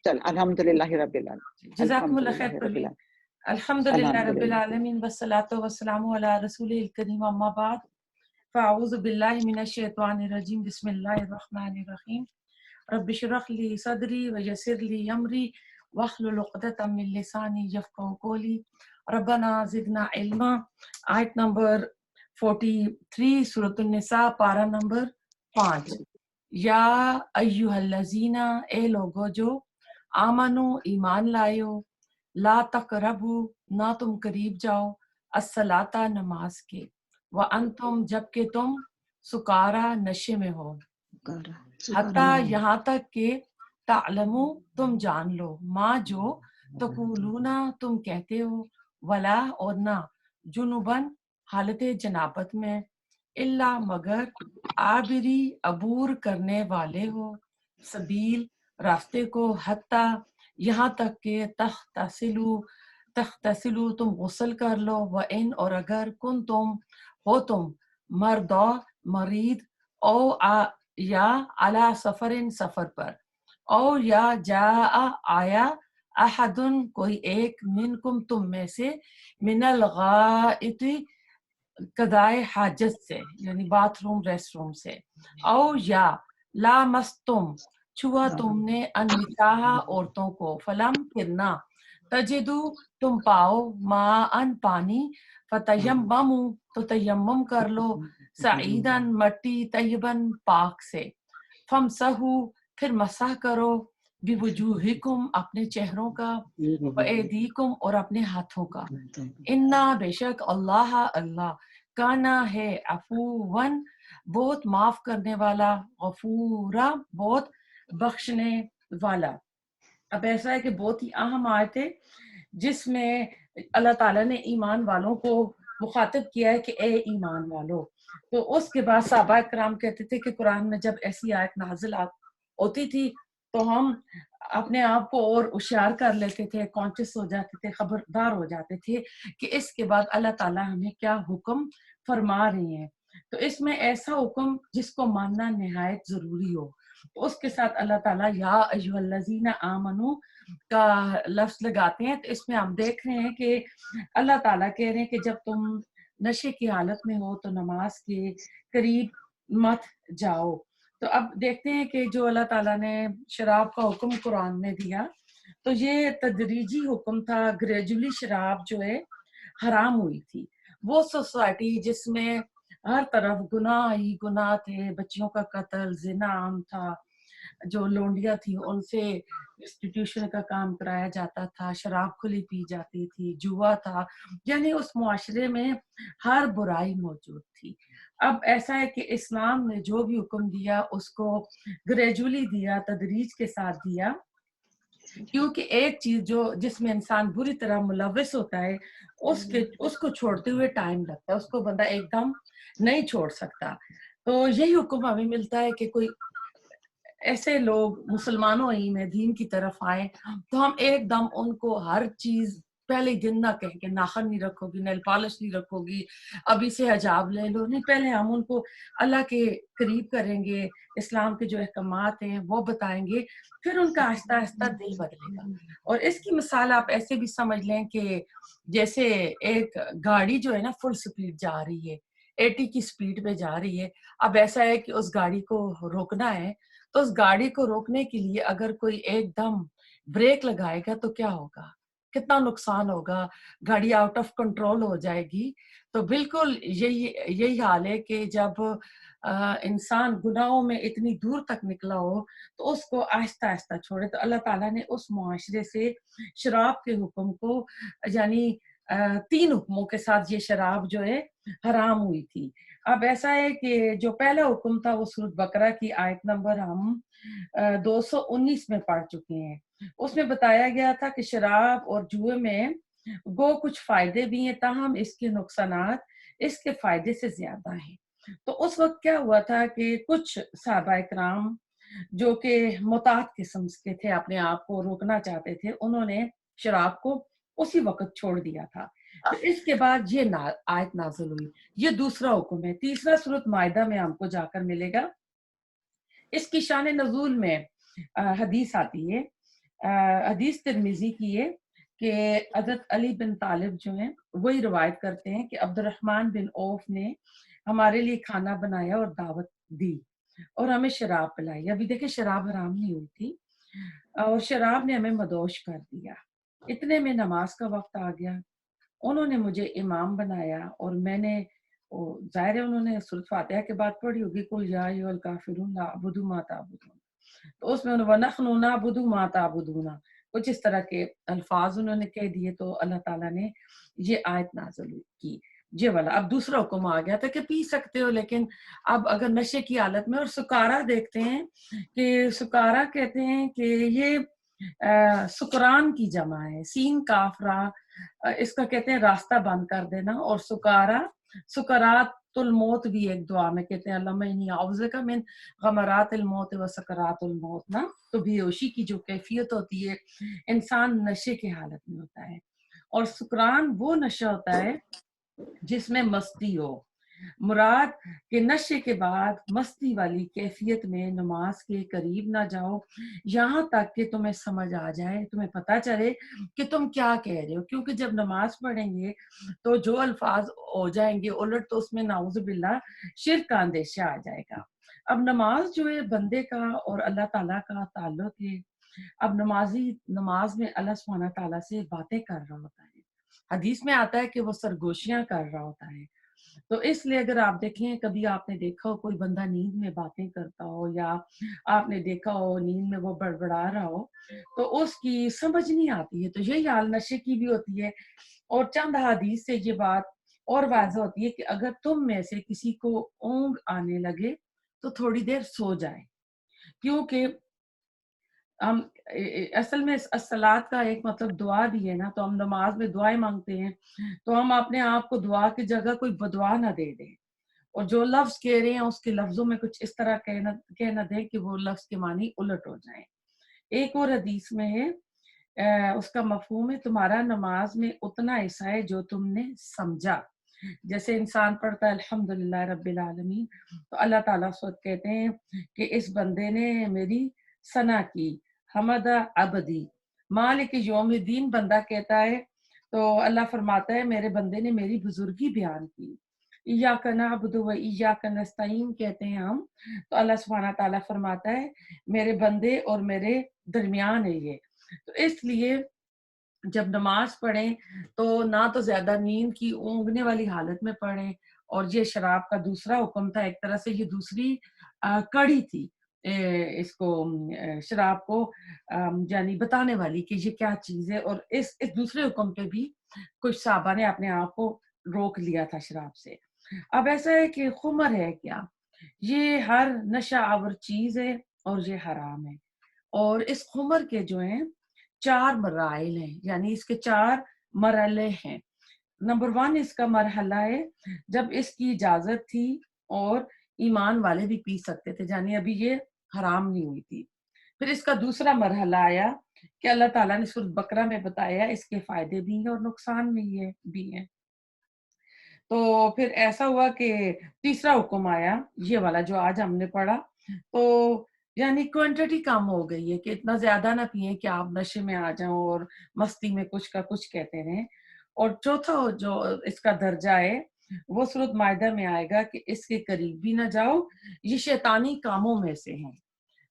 چل الحمدللہ رب العالمین، جزاکم اللہ خیر الحمدللہ رب پروین. العالمین، الحمدللہ رب الحمدللہ. العالمین والصلاة والسلام علی رسول الکریم اما بعد فاعوذ باللہ من الشیطان الرجیم بسم اللہ الرحمن الرحیم رب اشرح لی صدری ویسر لی امری واحلل عقدۃ من لسانی یفقہوا قولی ربنا زدنا علما. آیت نمبر 43 سورۃ النساء پارہ نمبر 5. یا ایہا الذین، اے لوگو جو آمنو ایمان لائے ہو، لا تقربو نہ تم قریب جاؤ، الصلاۃ نماز کے، وانتم جبکہ تم سکارا نشے میں ہو، حتیٰ یہاں تک کہ تعلمو تم جان لو، ما جو تقولون تم کہتے ہو، ولا اور نہ جنوبن حالت جنابت میں، الا مگر عابری عبور کرنے والے ہو، سبیل راستے کو، حتیٰ یہاں تک کہ تغتسلوا تم غسل کر لو، وَإِنْ اور اگر کن تم ہو تم مردو مریض، او یا علی سفرن سفر پر، او یا جاء آیا احدن کوئی ایک، منکم تم میں سے، من الغائط قضائے حاجت سے یعنی باتھ روم ریسٹ روم سے، او یا لامستم چھوا تم نے النساء عورتوں کو، فلم پھرنا تجدو تم پاؤ ما ان پانی، فتیممو تو تیمم کر لو، سعیدن مٹی، طیبن پاک سے، فمسحو پھر مسح کرو، بوجوہکم اپنے چہروں کا، وایدیکم اور اپنے ہاتھوں کا، انا بے شک اللہ اللہ، کانا ہے عفون بہت معاف کرنے والا، غفورا بہت بخشنے والا. اب ایسا ہے کہ بہت ہی اہم آیت ہے جس میں اللہ تعالیٰ نے ایمان والوں کو مخاطب کیا ہے کہ اے ایمان والو. تو اس کے بعد صحابہ کرام کہتے تھے کہ قرآن میں جب ایسی آیت نازل ہوتی تھی تو ہم اپنے آپ کو اور ہوشیار کر لیتے تھے، کانشیس ہو جاتے تھے، خبردار ہو جاتے تھے کہ اس کے بعد اللہ تعالیٰ ہمیں کیا حکم فرما رہے ہیں. تو اس میں ایسا حکم جس کو ماننا نہایت ضروری ہو، تو اس کے ساتھ اللہ تعالیٰ یا ایھا الذین آمنو کا لفظ لگاتے ہیں. تو اس میں ہم دیکھ رہے ہیں کہ اللہ تعالیٰ کہہ رہے ہیں کہ جب تم نشے کی حالت میں ہو تو نماز کے قریب مت جاؤ. تو اب دیکھتے ہیں کہ جو اللہ تعالیٰ نے شراب کا حکم قرآن میں دیا تو یہ تدریجی حکم تھا، گریجولی شراب جو ہے حرام ہوئی تھی. وہ سوسائٹی جس میں ہر طرف گناہ ہی گناہ تھے، بچیوں کا قتل، زنا عام تھا، جو لونڈیاں تھیں ان سے انسٹیٹیوشن کا کام کرایا جاتا تھا، شراب کھلی پی جاتی تھی، جوا تھا، یعنی اس معاشرے میں ہر برائی موجود تھی. اب ایسا ہے کہ اسلام نے جو بھی حکم دیا اس کو گریجولی دیا، تدریج کے ساتھ دیا، کیونکہ ایک چیز جس میں انسان بری طرح ملوث ہوتا ہے اس کو چھوڑتے ہوئے ٹائم لگتا ہے، اس کو بندہ ایک دم نہیں چھوڑ سکتا. تو یہی حکم ہمیں ملتا ہے کہ کوئی ایسے لوگ مسلمانوں ہی میں دین کی طرف آئے تو ہم ایک دم ان کو ہر چیز پہلے دن نہ کہیں کہ ناخن نہیں رکھو گی، نیل پالش نہیں رکھو گی، ابھی سے حجاب لے لو، نہیں، پہلے ہم ان کو اللہ کے قریب کریں گے، اسلام کے جو احکامات ہیں وہ بتائیں گے، پھر ان کا آہستہ آہستہ دل بدلے گا. اور اس کی مثال آپ ایسے بھی سمجھ لیں کہ جیسے ایک گاڑی جو ہے نا فل سپیڈ جا رہی ہے، 80 کی سپیڈ پہ جا رہی ہے. اب ایسا ہے کہ اس گاڑی کو روکنا ہے تو اس گاڑی کو روکنے کے لیے اگر کوئی ایک دم بریک لگائے گا تو کیا ہوگا، کتنا نقصان ہوگا، گاڑی آؤٹ آف کنٹرول ہو جائے گی. تو بالکل یہی حال ہے کہ جب انسان گناہوں میں اتنی دور تک نکلا ہو تو اس کو آہستہ آہستہ چھوڑے. تو اللہ تعالیٰ نے اس معاشرے سے شراب کے حکم کو، یعنی 3 حکموں کے ساتھ یہ شراب جو ہے حرام ہوئی تھی. اب ایسا ہے کہ جو پہلا حکم تھا وہ سورۃ بقرہ کی آیت نمبر ہم 219 میں پڑھ چکے ہیں. اس میں بتایا گیا تھا کہ شراب اور جوئے میں گو کچھ فائدے بھی ہیں، تاہم اس کے نقصانات اس کے فائدے سے زیادہ ہیں. تو اس وقت کیا ہوا تھا کہ کچھ صحابہ کرام جو کہ متعد قسم کے تھے، اپنے آپ کو روکنا چاہتے تھے، انہوں نے شراب کو اسی وقت چھوڑ دیا تھا. تو اس کے بعد یہ آیت نازل ہوئی. یہ دوسرا حکم ہے. تیسرا سورۃ مائدہ میں ہم کو جا کر ملے گا. اس کی شان نزول میں حدیث آتی ہے حدیث ترمذی کی ہے کہ حضرت علی بن طالب جو ہیں وہی روایت کرتے ہیں کہ عبد الرحمن بن عوف نے ہمارے لیے کھانا بنایا اور دعوت دی اور ہمیں شراب پلائی. ابھی دیکھیں شراب حرام نہیں ہوئی تھی اور شراب نے ہمیں مدوش کر دیا. اتنے میں نماز کا وقت آ گیا. انہوں نے مجھے امام بنایا اور میں نے ظاہر ہے انہوں نے سورۃ فاتحہ کے بعد پڑھی ہوگی قل یا ایھا الکافرون لا اعبد ما تعبدون. تو اس میں انہوں نے وَنَحْنُ نَعْبُدُ مَا تَعْبُدُونَ کچھ اس طرح کے الفاظ انہوں نے کہہ دیے. تو اللہ تعالیٰ نے یہ آیت نازل کی یہ والا. اب دوسرا حکم آ گیا تھا کہ پی سکتے ہو لیکن اب اگر نشے کی حالت میں. اور سکارا دیکھتے ہیں کہ سکارا کہتے ہیں کہ یہ سکران کی جمع ہے. سین کاف را اس کا کہتے ہیں راستہ بند کر دینا. اور سکارا سکرات الموت بھی ایک دعا میں کہتے ہیں اللہم انی اعوذ بک من غمرات الموت و سکرات الموت نا. تو بے ہوشی کی جو کیفیت ہوتی ہے انسان نشے کی حالت میں ہوتا ہے. اور سکران وہ نشہ ہوتا ہے جس میں مستی ہو. مراد کہ نشے کے بعد مستی والی کیفیت میں نماز کے قریب نہ جاؤ یہاں تک کہ تمہیں سمجھ آ جائے, تمہیں پتہ چلے کہ تم کیا کہہ رہے ہو. کیونکہ جب نماز پڑھیں گے تو جو الفاظ ہو جائیں گے الٹ تو اس میں نعوذ باللہ شرک کا اندیشہ آ جائے گا. اب نماز جو ہے بندے کا اور اللہ تعالیٰ کا تعلق ہے. اب نمازی نماز میں اللہ سبحانہ تعالیٰ سے باتیں کر رہا ہوتا ہے. حدیث میں آتا ہے کہ وہ سرگوشیاں کر رہا ہوتا ہے. تو اس لیے اگر آپ دیکھیں کبھی آپ نے دیکھا ہو کوئی بندہ نیند میں باتیں کرتا ہو یا آپ نے دیکھا ہو نیند میں وہ بڑبڑا رہا ہو تو اس کی سمجھ نہیں آتی ہے. تو یہی حال نشے کی بھی ہوتی ہے. اور چند حدیث سے یہ بات اور واضح ہوتی ہے کہ اگر تم میں سے کسی کو اونگ آنے لگے تو تھوڑی دیر سو جائے. کیونکہ ہم اصل میں الصلاۃ کا ایک مطلب دعا بھی ہے نا. تو ہم نماز میں دعائیں مانگتے ہیں تو ہم اپنے آپ کو دعا کی جگہ کوئی بدعا نہ دے دیں اور جو لفظ کہہ رہے ہیں اس کے لفظوں میں کچھ اس طرح کہنا دیں کہ وہ لفظ کے معنی الٹ ہو جائیں. ایک اور حدیث میں ہے اس کا مفہوم ہے تمہارا نماز میں اتنا حصہ ہے جو تم نے سمجھا. جیسے انسان پڑھتا ہے الحمدللہ رب العالمین تو اللہ تعالیٰ سوت کہتے ہیں کہ اس بندے نے میری ثنا کی. حمد عبدی مالک یوم الدین بندہ کہتا ہے تو اللہ فرماتا ہے میرے بندے نے میری بزرگی بیان کی. ایاک نعبد و ایاک نستعین کہتے ہیں ہم تو اللہ سبحانہ تعالیٰ فرماتا ہے میرے بندے اور میرے درمیان ہے یہ. تو اس لیے جب نماز پڑھیں تو نہ تو زیادہ نیند کی اونگنے والی حالت میں پڑھیں. اور یہ شراب کا دوسرا حکم تھا ایک طرح سے یہ دوسری کڑی تھی اس کو شراب کو یعنی بتانے والی کہ یہ کیا چیز ہے. اور اس دوسرے حکم پہ بھی کچھ صحابہ نے اپنے آپ کو روک لیا تھا شراب سے. اب ایسا ہے کہ خمر ہے کیا, یہ ہر نشہ آور چیز ہے اور یہ حرام ہے. اور اس خمر کے جو ہیں 4 مراحل ہیں یعنی اس کے 4 مرحلے ہیں. نمبر 1 اس کا مرحلہ ہے جب اس کی اجازت تھی اور ایمان والے بھی پی سکتے تھے یعنی ابھی یہ حرام نہیں ہوئی تھی. پھر اس کا دوسرا مرحلہ آیا کہ اللہ تعالیٰ نے سورۃ بقرہ میں بتایا اس کے فائدے بھی ہیں اور نقصان بھی ہیں. تو پھر ایسا ہوا کہ تیسرا حکم آیا یہ والا جو آج ہم نے پڑھا. تو یعنی کوانٹٹی کم ہو گئی ہے کہ اتنا زیادہ نہ پیئیں کہ آپ نشے میں آ جاؤ اور مستی میں کچھ کا کچھ کہتے رہیں. اور چوتھا جو اس کا درجہ ہے وہ سورۃ مائدہ میں آئے گا کہ اس کے قریب بھی نہ جاؤ یہ شیطانی کاموں میں سے ہیں.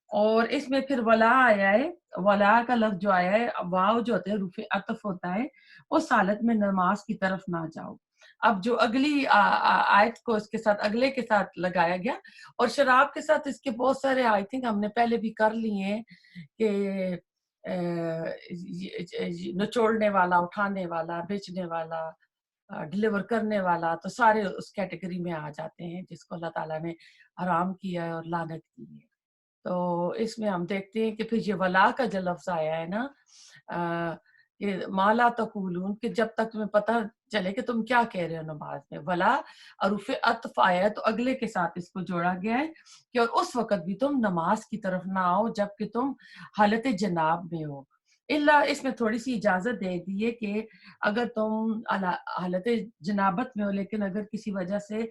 اور اس میں پھر ولا آیا ہے. ولا کا لفظ جو آیا ہے واو جو ہوتا ہے حروف عطف ہوتا ہے اس حالت میں نماز کی طرف نہ جاؤ. اب جو اگلی آیت کو اس کے ساتھ اگلے کے ساتھ لگایا گیا. اور شراب کے ساتھ اس کے بہت سارے آئی تھنک ہم نے پہلے بھی کر لیے ہیں کہ نچوڑنے والا اٹھانے والا بیچنے والا ڈلیور کرنے والا تو سارے اس کیٹیگری میں آ جاتے ہیں جس کو اللہ تعالیٰ نے حرام کیا ہے اور لعنت کی ہے. تو اس میں ہم دیکھتے ہیں کہ پھر یہ ولا کا جو لفظ آیا ہے نا کہ مالا تقولون کہ جب تک تمہیں پتہ چلے کہ تم کیا کہہ رہے ہو نماز میں. ولا حروف عطف آیا تو اگلے کے ساتھ اس کو جوڑا گیا ہے کہ اور اس وقت بھی تم نماز کی طرف نہ آؤ جب کہ تم حالت جناب میں ہو. اللہ اس میں تھوڑی سی اجازت دے دی ہے کہ اگر تم حالت جنابت میں ہو لیکن اگر کسی وجہ سے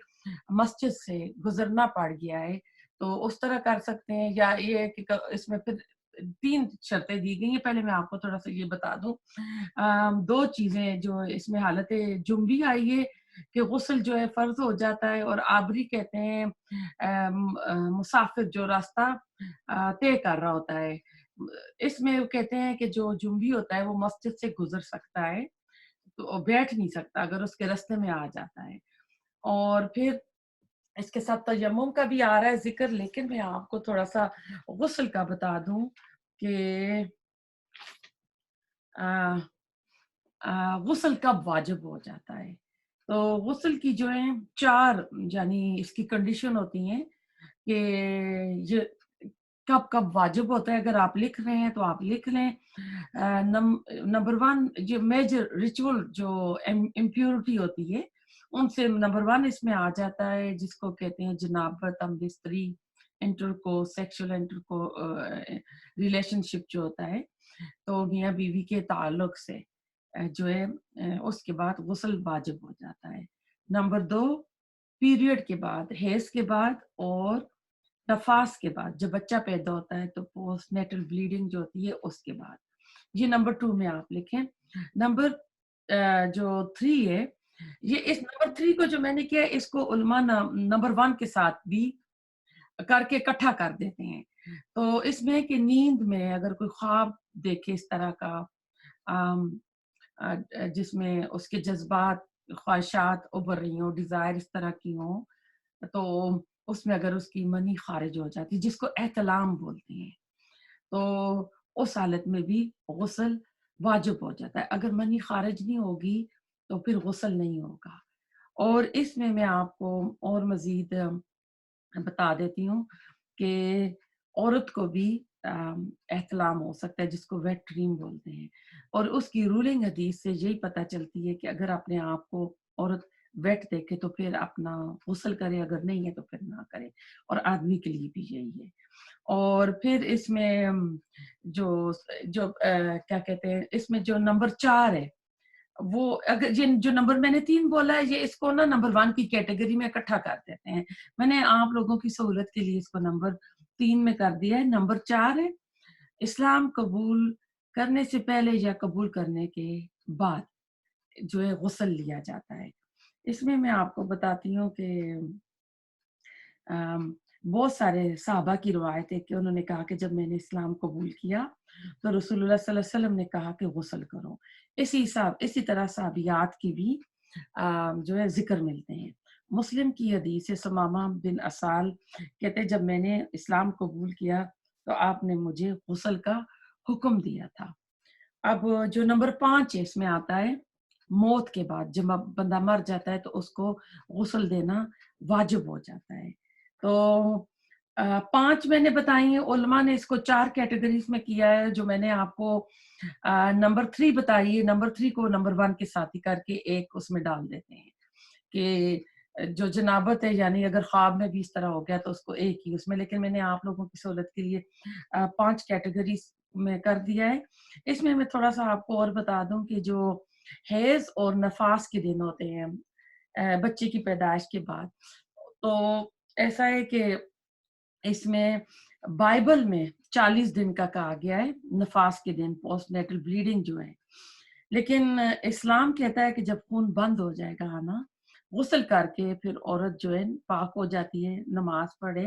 مسجد سے گزرنا پڑ گیا ہے تو اس طرح کر سکتے ہیں. یا یہ کہ اس میں پھر 3 شرطیں دی گئی ہیں. پہلے میں آپ کو تھوڑا سا یہ بتا دوں 2 چیزیں جو اس میں حالت جنبی آئی ہے کہ غسل جو ہے فرض ہو جاتا ہے، اور عابری کہتے ہیں مسافر جو راستہ طے کر رہا ہوتا ہے. اس میں وہ کہتے ہیں کہ جو جنبی ہوتا ہے وہ مسجد سے گزر سکتا ہے، تو بیٹھ نہیں سکتا اگر اس کے راستے میں آ جاتا ہے. اور پھر اس کے ساتھ تیمم کا بھی آ رہا ہے ذکر، لیکن میں آپ کو تھوڑا سا غسل کا بتا دوں کہ غسل کب واجب ہو جاتا ہے. تو غسل کی جو ہے 4 یعنی اس کی کنڈیشن ہوتی ہیں کہ یہ کب کب واجب ہوتا ہے. اگر آپ لکھ رہے ہیں تو آپ لکھ لیں. نمبر 1 جو میجر ریچول جو امپیورٹی ہوتی ہے ان سے نمبر 1 اس میں آ جاتا ہے، جس کو کہتے ہیں جنابت، بستری، انٹر کو سیکشل انٹر کو ریلیشن شپ جو ہوتا ہے، تو میاں بیوی کے تعلق سے جو ہے اس کے بعد غسل واجب ہو جاتا ہے. نمبر 2 پیریڈ کے بعد، حیض کے بعد اور نفاس کے بعد، جب بچہ پیدا ہوتا ہے تو پوسٹ نیٹل بلیڈنگ جو ہوتی ہے اس کے بعد. یہ نمبر 2 میں آپ لکھیں. نمبر جو 3 ہے، یہ اس نمبر 3 کو جو میں نے کیا اس کو علماء نمبر 1 کے ساتھ بھی کر کے اکٹھا کر دیتے ہیں. تو اس میں کہ نیند میں اگر کوئی خواب دیکھے اس طرح کا جس میں اس کے جذبات، خواہشات ابھر رہی ہوں، ڈیزائر اس طرح کی ہوں، تو اس میں اگر اس کی منی خارج ہو جاتی جس کو احتلام بولتے ہیں، تو اس حالت میں بھی غسل واجب ہو جاتا ہے. اگر منی خارج نہیں ہوگی تو پھر غسل نہیں ہوگا. اور اس میں آپ کو اور مزید بتا دیتی ہوں کہ عورت کو بھی احتلام ہو سکتا ہے، جس کو ویٹ ڈریم بولتے ہیں. اور اس کی رولنگ حدیث سے یہی پتہ چلتی ہے کہ اگر اپنے آپ کو عورت ویٹ دیکھے تو پھر اپنا غسل کرے، اگر نہیں ہے تو پھر نہ کرے. اور آدمی کے لیے بھی یہی ہے. اور پھر اس میں جو کیا کہتے ہیں، اس میں جو نمبر 4 ہے وہ اگر جو نمبر میں نے 3 بولا ہے، یہ اس کو نا نمبر 1 کی کیٹیگری میں اکٹھا کر دیتے ہیں. میں نے آپ لوگوں کی سہولت کے لیے اس کو نمبر 3 میں کر دیا ہے. نمبر 4 ہے اسلام قبول کرنے سے پہلے یا قبول کرنے کے بعد جو ہے غسل لیا جاتا ہے. اس میں آپ کو بتاتی ہوں کہ بہت سارے صحابہ کی روایت ہے کہ انہوں نے کہا کہ جب میں نے اسلام قبول کیا تو رسول اللہ صلی اللہ علیہ وسلم نے کہا کہ غسل کرو. اسی طرح صحابیات کی بھی جو ہے ذکر ملتے ہیں. مسلم کی حدیث ہے، سمامہ بن اسال کہتے جب میں نے اسلام قبول کیا تو آپ نے مجھے غسل کا حکم دیا تھا. اب جو نمبر 5 ہے اس میں آتا ہے موت کے بعد، جب بندہ مر جاتا ہے تو اس کو غسل دینا واجب ہو جاتا ہے. تو 5 میں نے بتائی ہیں. علماء نے اس کو 4 کیٹیگریز میں کیا ہے. جو میں نے آپ کو نمبر 3 بتائی ہے، نمبر 3 کو نمبر 1 کے ساتھ ہی کر کے ایک اس میں ڈال دیتے ہیں کہ جو جنابت ہے، یعنی اگر خواب میں بھی اس طرح ہو گیا تو اس کو ایک ہی اس میں. لیکن میں نے آپ لوگوں کی سہولت کے لیے 5 کیٹیگریز میں کر دیا ہے. اس میں تھوڑا سا آپ کو اور بتا دوں کہ جو حیض اور نفاس کے دن ہوتے ہیں بچے کی پیدائش کے بعد، تو ایسا ہے کہ اس میں بائبل میں 40 دن کا کہا گیا ہے نفاس کے دن، پوسٹ نیٹل بلیڈنگ جو ہے. لیکن اسلام کہتا ہے کہ جب خون بند ہو جائے گا آنا، غسل کر کے پھر عورت جو ہے پاک ہو جاتی ہے، نماز پڑھے.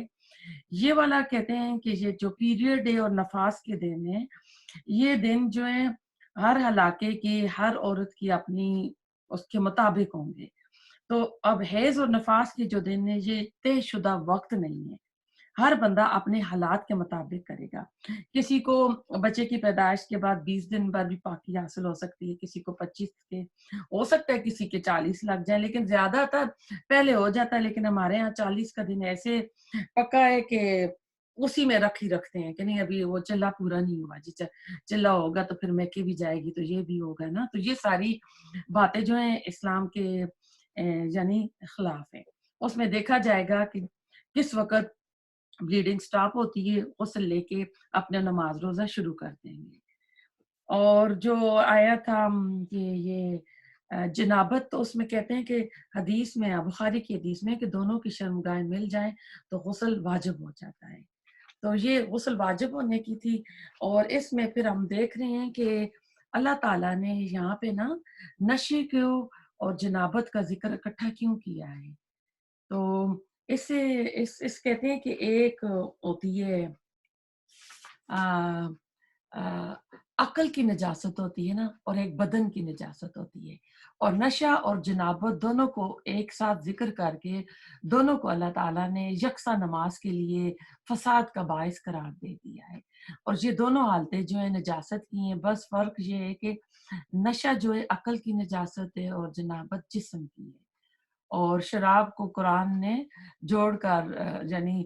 یہ والا کہتے ہیں کہ یہ جو پیریڈ ہے اور نفاس کے دن ہے، یہ دن جو ہے ہر علاقے کی ہر عورت کی اپنی اس کے مطابق ہوں گے. تو اب حیض اور نفاس کے جو دن ہے یہ طے شدہ وقت نہیں ہے، ہر بندہ اپنے حالات کے مطابق کرے گا. کسی کو بچے کی پیدائش کے بعد 20 دن بعد بھی پاکی حاصل ہو سکتی ہے، کسی کو 25 کے ہو سکتا ہے، کسی کے 40 لگ جائیں، لیکن زیادہ تر پہلے ہو جاتا ہے. لیکن ہمارے ہاں 40 کا دن ایسے پکا ہے کہ اسی میں رکھتے ہیں کہ نہیں ابھی وہ چلا پورا نہیں ہوا جی، چلا ہوگا تو پھر میکے بھی جائے گی تو یہ بھی ہوگا نا. تو یہ ساری باتیں جو ہیں اسلام کے یعنی خلاف ہیں. اس میں دیکھا جائے گا کہ کس وقت بلیڈنگ سٹاپ ہوتی ہے، غسل لے کے اپنا نماز روزہ شروع کر دیں گے. اور جو آیا تھا کہ یہ جنابت، تو اس میں کہتے ہیں کہ حدیث میں، بخاری کی حدیث میں، کہ دونوں کی شرمگاہیں مل جائیں تو غسل واجب ہو جاتا ہے. تو یہ غسل واجب ہونے کی تھی. اور اس میں پھر ہم دیکھ رہے ہیں کہ اللہ تعالیٰ نے یہاں پہ نا نشے کو اور جنابت کا ذکر اکٹھا کیوں کیا ہے. تو اس سے اس کہتے ہیں کہ ایک ہوتی ہے عقل کی نجاست ہوتی ہے نا، اور ایک بدن کی نجاست ہوتی ہے. اور نشہ اور جنابت دونوں کو ایک ساتھ ذکر کر کے دونوں کو اللہ تعالیٰ نے یکساں نماز کے لیے فساد کا باعث قرار دے دیا ہے. اور یہ دونوں حالتیں جو ہیں نجاست کی ہیں، بس فرق یہ ہے کہ نشہ جو ہے عقل کی نجاست ہے اور جنابت جسم کی ہے. اور شراب کو قرآن نے جوڑ کر یعنی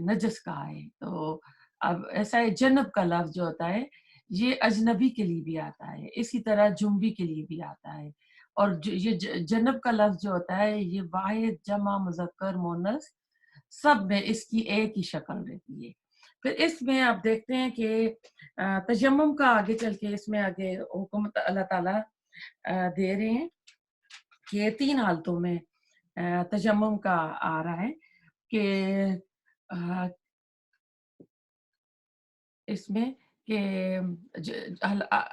نجس کہا ہے. تو اب ایسا ہے جنب کا لفظ جو ہوتا ہے یہ اجنبی کے لیے بھی آتا ہے، اسی طرح جنبی کے لیے بھی آتا ہے. اور یہ جنب کا لفظ جو ہوتا ہے یہ واحد جمع مذکر مؤنث سب میں اس کی ایک ہی شکل رہتی ہے. پھر اس میں آپ دیکھتے ہیں کہ تیمم کا آگے چل کے اس میں آگے حکم اللہ تعالیٰ دے رہے ہیں کہ 3 حالتوں میں تیمم کا آ رہا ہے کہ اس میں کہ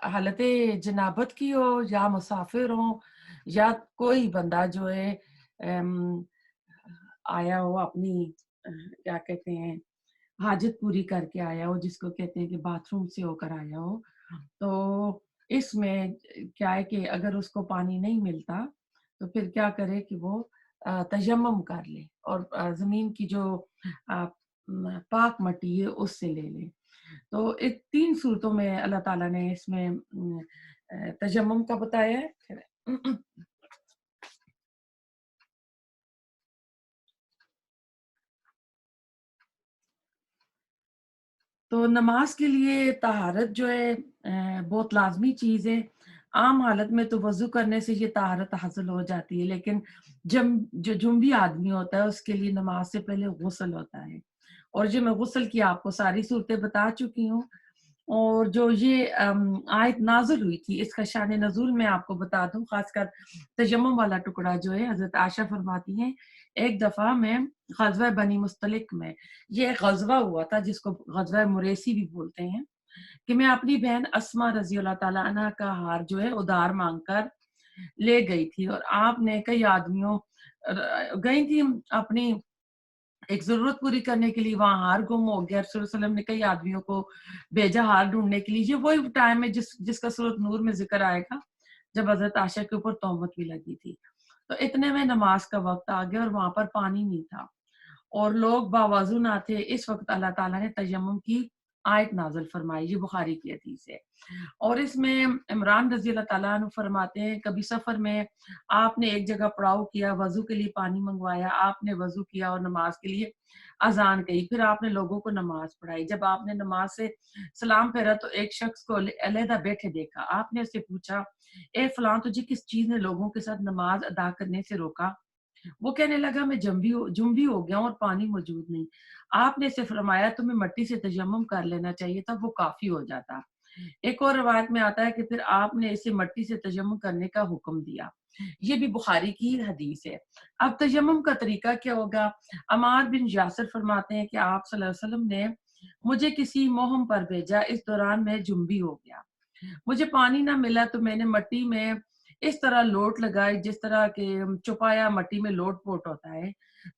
حالت جنابت کی ہو یا مسافر ہو یا کوئی بندہ جو ہے آیا ہو اپنی کیا کہتے ہیں حاجت پوری کر کے آیا ہو، جس کو کہتے ہیں کہ باتھ روم سے ہو کر آیا ہو. تو اس میں کیا ہے کہ اگر اس کو پانی نہیں ملتا تو پھر کیا کرے کہ وہ تیمم کر لے اور زمین کی جو پاک مٹی ہے اس سے لے لے. تو 3 صورتوں میں اللہ تعالیٰ نے اس میں تیمم کا بتایا ہے. تو نماز کے لیے طہارت جو ہے بہت لازمی چیز ہے. عام حالت میں تو وضو کرنے سے یہ طہارت حاصل ہو جاتی ہے، لیکن جو جنبی آدمی ہوتا ہے اس کے لیے نماز سے پہلے غسل ہوتا ہے. اور جو میں غسل کی آپ کو ساری صورتیں بتا چکی ہوں. اور جو یہ آیت نازل ہوئی تھی اس کا شان نزول میں آپ کو بتا دوں، خاص کر تیمم والا ٹکڑا جو ہے حضرت عائشہ فرماتی ہیں ایک دفعہ میں غزوہ بنی مستلق میں، یہ ایک غزوہ ہوا تھا جس کو غزوہ مریسی بھی بولتے ہیں، کہ میں اپنی بہن اسما رضی اللہ تعالیٰ عنہ کا ہار جو ہے ادھار مانگ کر لے گئی تھی. اور آپ نے کئی آدمیوں گئی تھی اپنی ایک ضرورت پوری کرنے کے لیے، وہاں ہار گم ہو گیا. رسول اللہ علیہ وسلم نے کئی آدمیوں کو بھیجا ہار ڈھونڈنے کے لیے. یہ وہی ٹائم ہے جس کا سورۃ نور میں ذکر آئے گا جب حضرت عائشہ کے اوپر تہمت بھی لگی تھی. تو اتنے میں نماز کا وقت آ گیا اور وہاں پر پانی نہیں تھا اور لوگ باوضو نہ تھے. اس وقت اللہ تعالیٰ نے تیمم کی آیت نازل فرمائی، یہ بخاری کی حدیث ہے. اور اس میں عمران رضی اللہ تعالیٰ عنہ فرماتے ہیں کبھی سفر میں آپ نے ایک جگہ پڑاؤ کیا، وضو کے لیے پانی منگوایا، آپ نے وضو کیا اور نماز کے لیے اذان کہی، پھر آپ نے لوگوں کو نماز پڑھائی. جب آپ نے نماز سے سلام پھیرا تو ایک شخص کو علیحدہ بیٹھے دیکھا. آپ نے اسے پوچھا اے فلاں تجھے کس چیز نے لوگوں کے ساتھ نماز ادا کرنے سے روکا؟ وہ کہنے لگا میں جنبی ہو گیا ہوں اور پانی موجود نہیں. آپ نے اسے فرمایا تمہیں مٹی سے تیمم کر لینا چاہیے تھا، وہ کافی ہو جاتا. ایک اور روایت میں آتا ہے کہ پھر آپ نے اسے مٹی سے تیمم کرنے کا حکم دیا. یہ بھی بخاری کی حدیث ہے. اب تیمم کا طریقہ کیا ہوگا؟ عمار بن یاسر فرماتے ہیں کہ آپ صلی اللہ علیہ وسلم نے مجھے کسی مہم پر بھیجا، اس دوران میں جنبی ہو گیا، مجھے پانی نہ ملا تو میں نے مٹی میں اس طرح لوٹ لگائی جس طرح کہ چپایا مٹی میں لوٹ پوٹ ہوتا ہے.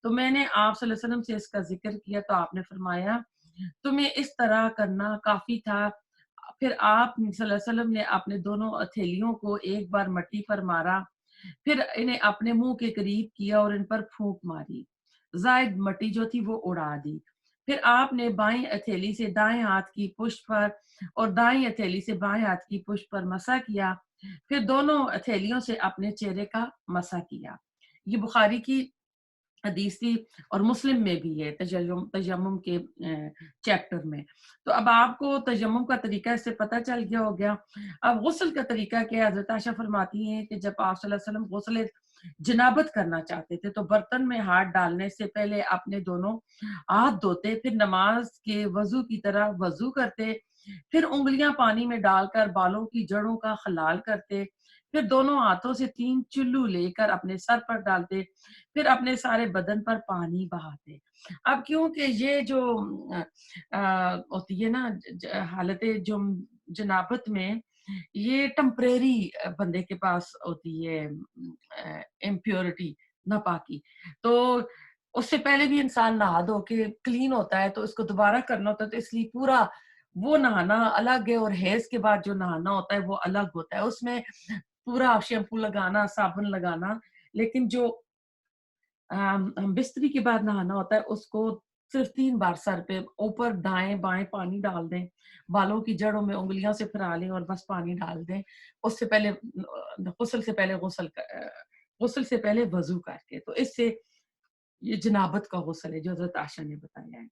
تو میں نے آپ صلی اللہ علیہ وسلم سے اس کا ذکر کیا تو آپ نے فرمایا تمہیں اس طرح کرنا کافی تھا. پھر آپ صلی اللہ علیہ وسلم نے اپنے دونوں ہتھیلیوں کو ایک بار مٹی پر مارا، پھر انہیں اپنے منہ کے قریب کیا اور ان پر پھونک ماری، زائد مٹی جو تھی وہ اڑا دی. پھر آپ نے بائیں ہتھیلی سے دائیں ہاتھ کی پشت پر اور دائیں ہتھیلی سے بائیں ہاتھ کی پشت پر مسح کیا، پھر دونوں ہتھیلیوں سے اپنے چہرے کا مسح کیا. یہ بخاری کی حدیث تھی اور مسلم میں بھی ہے تیمم کے چیپٹر میں. تو اب آپ کو تیمم کا طریقہ اس سے پتہ چل گیا ہو گیا. اب غسل کا طریقہ کیا؟ حضرت عائشہ فرماتی ہیں کہ جب آپ صلی اللہ علیہ وسلم غسل جنابت کرنا چاہتے تھے تو برتن میں ہاتھ ڈالنے سے پہلے اپنے دونوں ہاتھ دھوتے، پھر نماز کے وضو کی طرح وضو کرتے، پھر انگلیاں پانی میں ڈال کر بالوں کی جڑوں کا خلال کرتے، پھر دونوں ہاتھوں سے 3 چلو لے کر اپنے سر پر ڈالتے، پھر اپنے سارے بدن پر پانی بہاتے۔ اب کیونکہ یہ جو ہوتی ہے نا حالت جنابت میں، یہ ٹمپریری بندے کے پاس ہوتی ہے امپیورٹی، ناپاکی، تو اس سے پہلے بھی انسان نہا دھو کے کلین ہوتا ہے، تو اس کو دوبارہ کرنا ہوتا ہے، تو اس لیے پورا وہ نہانا الگ ہے، اور حیض کے بعد جو نہانا ہوتا ہے وہ الگ ہوتا ہے، اس میں پورا شیمپو لگانا، صابن لگانا، لیکن جو بستری کے بعد نہانا ہوتا ہے اس کو صرف 3 بار سر پہ اوپر دائیں بائیں پانی ڈال دیں، بالوں کی جڑوں میں انگلیاں سے پھرا لیں اور بس پانی ڈال دیں، اس سے پہلے غسل سے پہلے وضو کر کے، تو اس سے یہ جنابت کا غسل ہے جو حضرت عائشہ نے بتایا ہے۔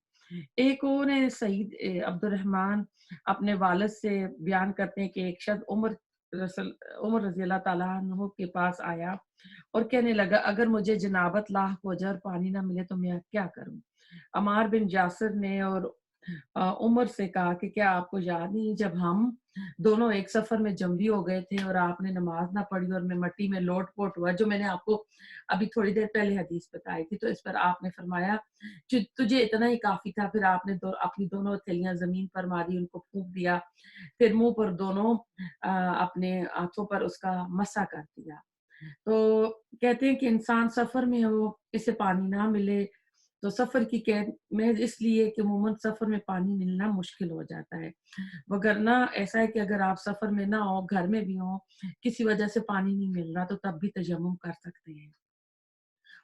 ایک اور ہے سعید عبد الرحمن اپنے والد سے بیان کرتے ہیں کہ ایک شخص عمر رضی اللہ تعالیٰ عنہ کے پاس آیا اور کہنے لگا اگر مجھے جنابت لاحق ہو جائے اور پانی نہ ملے تو میں کیا کروں؟ عمار بن جاسر نے اور عمر سے کہا کہ کیا آپ کو یاد نہیں جب ہم دونوں ایک سفر میں جنبی ہو گئے تھے اور آپ نے نماز نہ پڑھی اور میں مٹی میں لوٹ پوٹ ہوا، جو میں نے آپ کو ابھی تھوڑی دیر پہلے حدیث بتائی تھی، تو اس پر آپ نے فرمایا تجھے اتنا ہی کافی تھا، پھر آپ نے اپنی دونوں ہتھیلیاں زمین پر ماری، ان کو پھونک دیا، پھر منہ پر دونوں اپنے ہاتھوں پر اس کا مسح کر دیا۔ تو کہتے ہیں کہ انسان سفر میں ہو، اسے پانی نہ ملے تو سفر کی قید میں اس لیے کہ عموماً سفر میں پانی ملنا مشکل ہو جاتا ہے، وگرنہ ایسا ہے کہ اگر آپ سفر میں نہ ہو، گھر میں بھی ہو، کسی وجہ سے پانی نہیں مل رہا تو تب بھی تیمم کر سکتے ہیں۔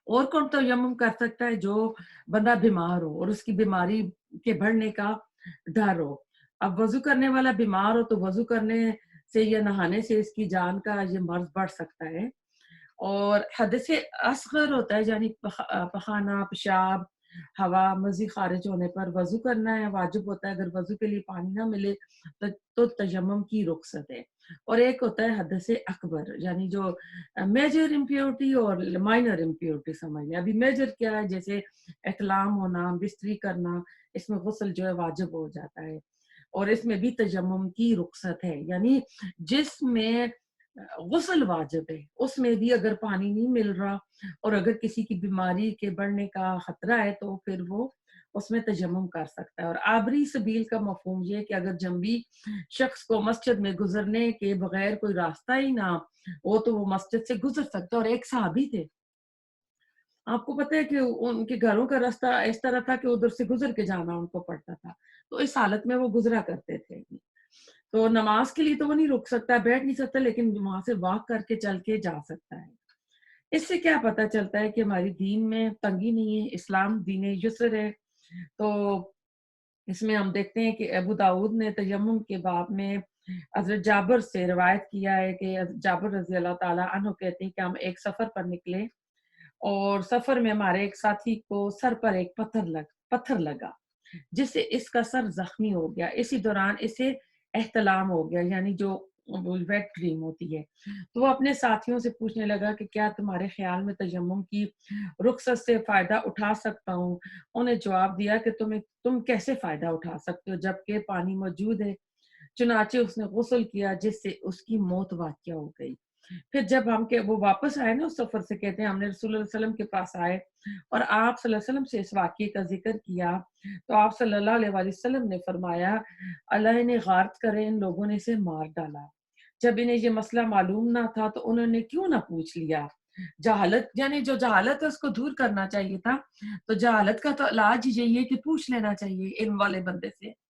اور کون تیمم کر سکتا ہے؟ جو بندہ بیمار ہو اور اس کی بیماری کے بڑھنے کا ڈر ہو۔ اب وضو کرنے والا بیمار ہو تو وضو کرنے سے یا نہانے سے اس کی جان کا یہ مرض بڑھ سکتا ہے، اور حدث اصغر ہوتا ہے یعنی پخانہ، پیشاب، ہوا، مزی خارج ہونے پر وضو کرنا ہے، واجب ہوتا ہے۔ اگر وضو کے لیے پانی نہ ملے تو تیمم کی رخصت ہے۔ اور ایک ہوتا ہے حدث اکبر، یعنی جو میجر امپیورٹی اور مائنر امپیورٹی سمجھ لیں۔ ابھی میجر کیا ہے؟ جیسے احتلام ہونا، بستری کرنا، اس میں غسل جو ہے واجب ہو جاتا ہے، اور اس میں بھی تیمم کی رخصت ہے، یعنی جس میں غسل واجب ہے اس میں بھی اگر پانی نہیں مل رہا اور اگر کسی کی بیماری کے بڑھنے کا خطرہ ہے تو پھر وہ اس میں تیمم کر سکتا ہے۔ اور عابری سبیل کا مفہوم یہ ہے کہ اگر جنبی شخص کو مسجد میں گزرنے کے بغیر کوئی راستہ ہی نہ ہو تو وہ مسجد سے گزر سکتا ہے۔ اور ایک صحابی تھے، آپ کو پتہ ہے کہ ان کے گھروں کا راستہ اس طرح تھا کہ ادھر سے گزر کے جانا ان کو پڑتا تھا، تو اس حالت میں وہ گزرا کرتے تھے۔ تو نماز کے لیے تو وہ نہیں رک سکتا، بیٹھ نہیں سکتا، لیکن وہاں سے واک کر کے چل کے جا سکتا ہے۔ اس سے کیا پتہ چلتا ہے کہ ہماری دین میں تنگی نہیں ہے، اسلام دین یسر ہے۔ تو اس میں ہم دیکھتے ہیں کہ ابو داؤد نے تیمم کے باب میں حضرت جابر سے روایت کیا ہے کہ جابر رضی اللہ تعالیٰ عنہ کہتے ہیں کہ ہم ایک سفر پر نکلے اور سفر میں ہمارے ایک ساتھی کو سر پر ایک پتھر لگا جس سے اس کا سر زخمی ہو گیا، اسی دوران اسے احتلام ہو گیا، یعنی جو ویٹ ڈریم ہوتی ہے۔ تو وہ اپنے ساتھیوں سے پوچھنے لگا کہ کیا تمہارے خیال میں تیمم کی رخصت سے فائدہ اٹھا سکتا ہوں؟ انہیں جواب دیا کہ تم کیسے فائدہ اٹھا سکتے ہو جبکہ پانی موجود ہے؟ چنانچہ اس نے غسل کیا جس سے اس کی موت واقع ہو گئی۔ پھر جب وہ واپس آئے نا اس سفر سے، کہتے ہیں ہم نے رسول اللہ علیہ وسلم کے پاس آئے اور آپ صلی اللہ علیہ وسلم سے اس واقعے کا ذکر کیا تو آپ صلی اللہ علیہ وسلم نے فرمایا اللہ نے غارت کرے ان لوگوں نے اسے مار ڈالا۔ جب انہیں یہ مسئلہ معلوم نہ تھا تو انہوں نے کیوں نہ پوچھ لیا؟ جہالت، یعنی جو جہالت ہے اس کو دور کرنا چاہیے تھا، تو جہالت کا تو علاج یہی ہے کہ پوچھ لینا چاہیے علم والے بندے سے۔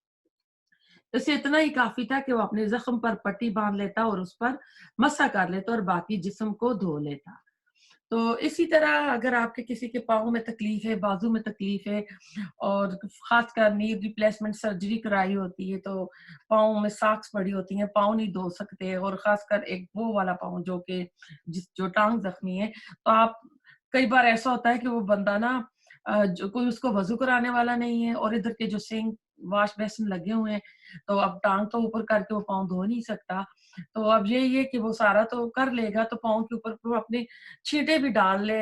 اسے اتنا ہی کافی تھا کہ وہ اپنے زخم پر پٹی باندھ لیتا اور اس پر مسح کر لیتا اور باقی جسم کو دھو لیتا۔ تو اسی طرح اگر آپ کے کسی کے پاؤں میں تکلیف ہے، بازو میں تکلیف ہے، اور خاص کر نی ریپلیسمنٹ سرجری کرائی ہوتی ہے تو پاؤں میں ساکس پڑی ہوتی ہیں، پاؤں نہیں دھو سکتے، اور خاص کر ایک وہ والا پاؤں جو ٹانگ زخمی ہے، تو آپ کئی بار ایسا ہوتا ہے کہ وہ بندہ نا جو کوئی اس کو وضو کرانے والا نہیں ہے اور ادھر کے جو سنک واش بیسن لگے ہوئے ہیں، تو اب ٹانگ تو اوپر کر کے وہ پاؤں دھو نہیں سکتا، تو اب یہی ہے کہ وہ سارا تو کر لے گا تو پاؤں کے اوپر وہ اپنے چھینٹے بھی ڈال لے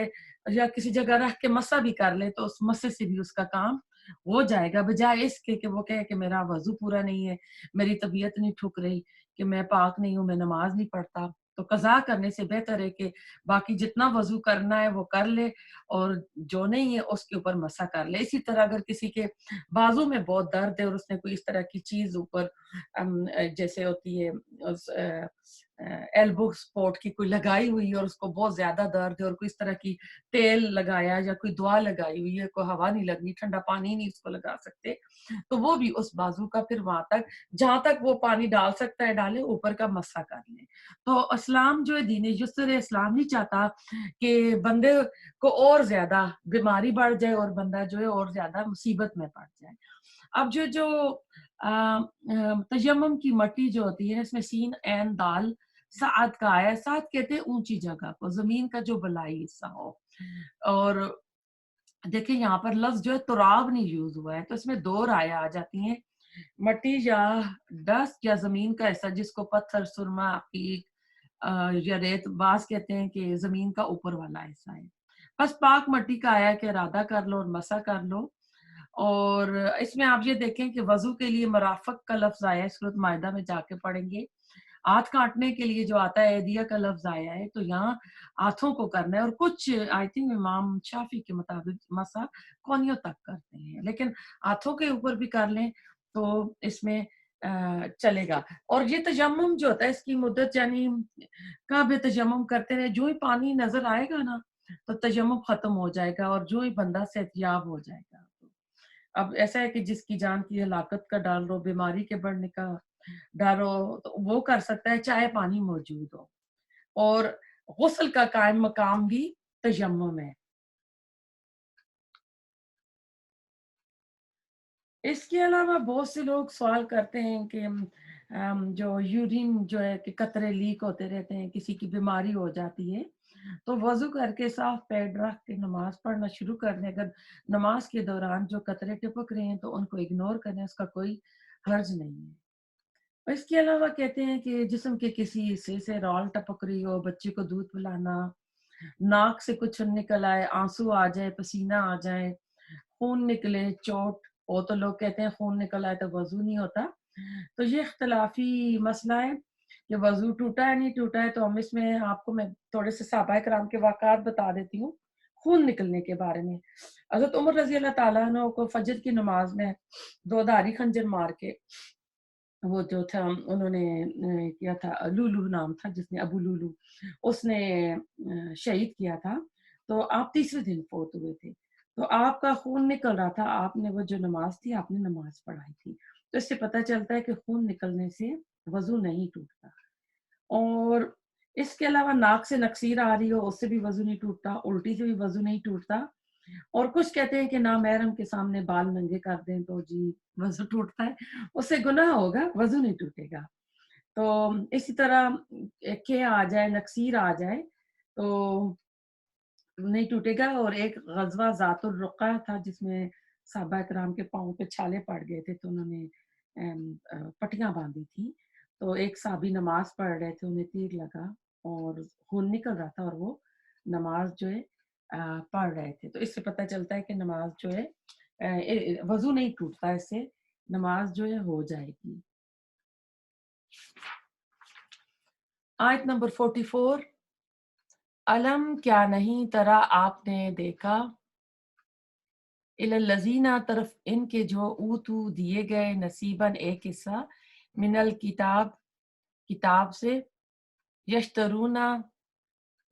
یا کسی جگہ رکھ کے مسا بھی کر لے تو اس مسے سے بھی اس کا کام ہو جائے گا، بجائے اس کے کہ وہ کہے کہ میرا وضو پورا نہیں ہے، میری طبیعت نہیں ٹھک رہی، کہ میں پاک نہیں ہوں، میں نماز نہیں پڑھتا۔ تو قضا کرنے سے بہتر ہے کہ باقی جتنا وضو کرنا ہے وہ کر لے اور جو نہیں ہے اس کے اوپر مسح کر لے. اسی طرح اگر کسی کے بازو میں بہت درد ہے اور اس نے کوئی اس طرح کی چیز اوپر جیسے ہوتی ہے ایلبو سپورٹ کی کوئی لگائی ہوئی ہے اور اس کو بہت زیادہ درد ہے اور کوئی اس طرح کی تیل لگایا یا کوئی دوا لگائی ہوئی ہے, کوئی ہوا نہیں لگنی, ٹھنڈا پانی نہیں اس کو لگا سکتے, تو وہ بھی اس بازو کا پھر وہاں تک جہاں تک وہ پانی ڈال سکتا ہے ڈالے, اوپر کا مسح کر لے. تو اسلام جو ہے دین یسر ہے, اسلام نہیں چاہتا کہ بندے کو اور زیادہ بیماری بڑھ جائے اور بندہ جو ہے اور زیادہ مصیبت میں پڑ جائے. اب جو تیمم کی مٹی جو ہوتی ہے اس میں سین عین دال سعد کا آیا. سعد کہتے ہیں اونچی جگہ کو, زمین کا جو بلائی حصہ ہو. اور دیکھیں یہاں پر لفظ جو ہے تراب نہیں یوز ہوا ہے, تو اس میں دو رائے آ جاتی ہیں, مٹی یا ڈسٹ یا زمین کا حصہ جس کو پتھر, سرما, عقیق یا ریت. بعض کہتے ہیں کہ زمین کا اوپر والا حصہ ہے. بس پاک مٹی کا آیا کہ ارادہ کر لو اور مسح کر لو. اور اس میں آپ یہ دیکھیں کہ وضو کے لیے مرافق کا لفظ آیا ہے, سورۃ مائدہ میں جا کے پڑھیں گے. ہاتھ کاٹنے کے لیے جو آتا ہے ایدیہ کا لفظ آیا ہے, تو یہاں ہاتھوں کو کرنا ہے. اور کچھ آئی تھنک امام شافعی کے مطابق مسح کونیوں تک کرتے ہیں, لیکن ہاتھوں کے اوپر بھی کر لیں تو اس میں چلے گا. اور یہ تیمم جو ہوتا ہے اس کی مدت یعنی کب تیمم کرتے رہے, جو ہی پانی نظر آئے گا نا تو تیمم ختم ہو جائے گا اور جو ہی بندہ صحتیاب ہو جائے گا. اب ایسا ہے کہ جس کی جان کی ہلاکت کا ڈر ہو, بیماری کے بڑھنے کا ڈر ہو, تو وہ کر سکتا ہے چاہے پانی موجود ہو. اور غسل کا قائم مقام بھی تیمم ہے. اس کے علاوہ بہت سے لوگ سوال کرتے ہیں کہ جو یورین جو ہے کہ قطرے لیک ہوتے رہتے ہیں, کسی کی بیماری ہو جاتی ہے تو وضو کر کے صاف پیڈ رکھ کے نماز پڑھنا شروع کر دیں. اگر نماز کے دوران جو قطرے ٹپک رہے ہیں تو ان کو اگنور کریں, اس کا کوئی حرج نہیں ہے. اس کے علاوہ کہتے ہیں کہ جسم کے کسی حصے سے رال ٹپک رہی ہو, بچے کو دودھ پلانا, ناک سے کچھ نکل آئے, آنسو آ جائے, پسینہ آ جائے, خون نکلے, چوٹ ہو, تو لوگ کہتے ہیں خون نکل آئے تو وضو نہیں ہوتا. تو یہ اختلافی مسئلہ ہے کہ وضو ٹوٹا ہے نہیں ٹوٹا ہے. تو ہم اس میں آپ کو میں تھوڑے سے صحابہ کرام کے واقعات بتا دیتی ہوں خون نکلنے کے بارے میں. حضرت عمر رضی اللہ تعالیٰ عنہ کو فجر کی نماز میں دو دھاری خنجر مار کے وہ جو تھا انہوں نے کیا تھا, لولو نام تھا جس نے, ابو لولو, اس نے شہید کیا تھا. تو آپ تیسرے دن فوت ہوئے تھے, تو آپ کا خون نکل رہا تھا, آپ نے وہ جو نماز تھی آپ نے نماز پڑھائی تھی. تو اس سے پتہ چلتا ہے کہ خون نکلنے سے وضو نہیں ٹوٹتا. اور اس کے علاوہ ناک سے نقصیر آ رہی ہو, اس سے بھی وضو نہیں ٹوٹتا, الٹی سے بھی وضو نہیں ٹوٹتا. اور کچھ کہتے ہیں کہ نامحرم کے سامنے بال ننگے کر دیں تو جی وضو ٹوٹتا ہے, اس سے گناہ ہوگا, وضو نہیں ٹوٹے گا. تو اسی طرح کہ آ جائے, نقصیر آ جائے تو نہیں ٹوٹے گا. اور ایک غزوہ ذات الرقہ تھا جس میں صحابہ کرام کے پاؤں پہ چھالے پڑ گئے تھے, تو انہوں نے پٹیاں باندھی تھی. تو ایک صحابی نماز پڑھ رہے تھے, انہیں تیر لگا اور خون نکل رہا تھا اور وہ نماز جو ہے پڑھ رہے تھے. تو اس سے پتہ چلتا ہے کہ نماز جو ہے وضو نہیں ٹوٹتا, اس سے نماز جو ہے ہو جائے گی. آیت نمبر 44, علم کیا نہیں ترا آپ نے دیکھا, الذین طرف ان کے جو اوتو دیے گئے, نصیباً ایک حصہ, من الکتاب کتاب سے, یشترونا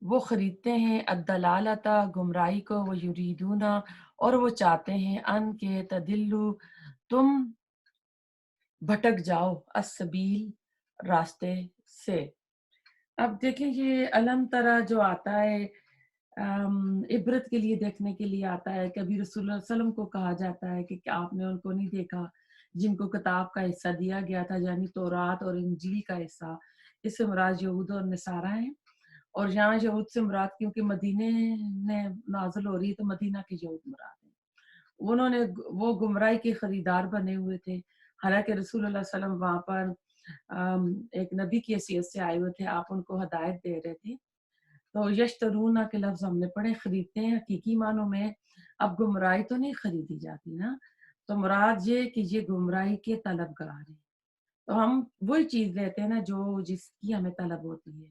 وہ خریدتے ہیں, الدلالتا گمراہی کو, وہ یریدونا اور وہ چاہتے ہیں, ان کے تدلو تم بھٹک جاؤ, السبیل راستے سے. اب دیکھیں یہ علم ترا جو آتا ہے عبرت کے لیے, دیکھنے کے لیے آتا ہے. کبھی رسول اللہ علیہ وسلم کو کہا جاتا ہے کہ آپ نے ان کو نہیں دیکھا جن کو کتاب کا حصہ دیا گیا تھا, یعنی تورات اور انجیل کا حصہ. اس سے مراد یہود اور نصارہ ہیں. اور یہاں یہود سے مراد کیونکہ مدینے میں نازل ہو رہی ہے تو مدینہ کے یہود مراد ہیں. انہوں نے وہ گمراہی کے خریدار بنے ہوئے تھے, حالانکہ رسول اللہ علیہ وسلم وہاں پر ایک نبی کی حیثیت سے آئے ہوئے تھے, آپ ان کو ہدایت دے رہے تھے. تو یشترونا کے لفظ ہم نے پڑھے, خریدتے ہیں حقیقی معنوں میں. اب گمراہی تو نہیں خریدی جاتی نا, تو مراد یہ کہ یہ گمراہی کے طلبگار ہیں. تو ہم وہی چیز لیتے ہیں نا جو جس کی ہمیں طلب ہوتی ہے.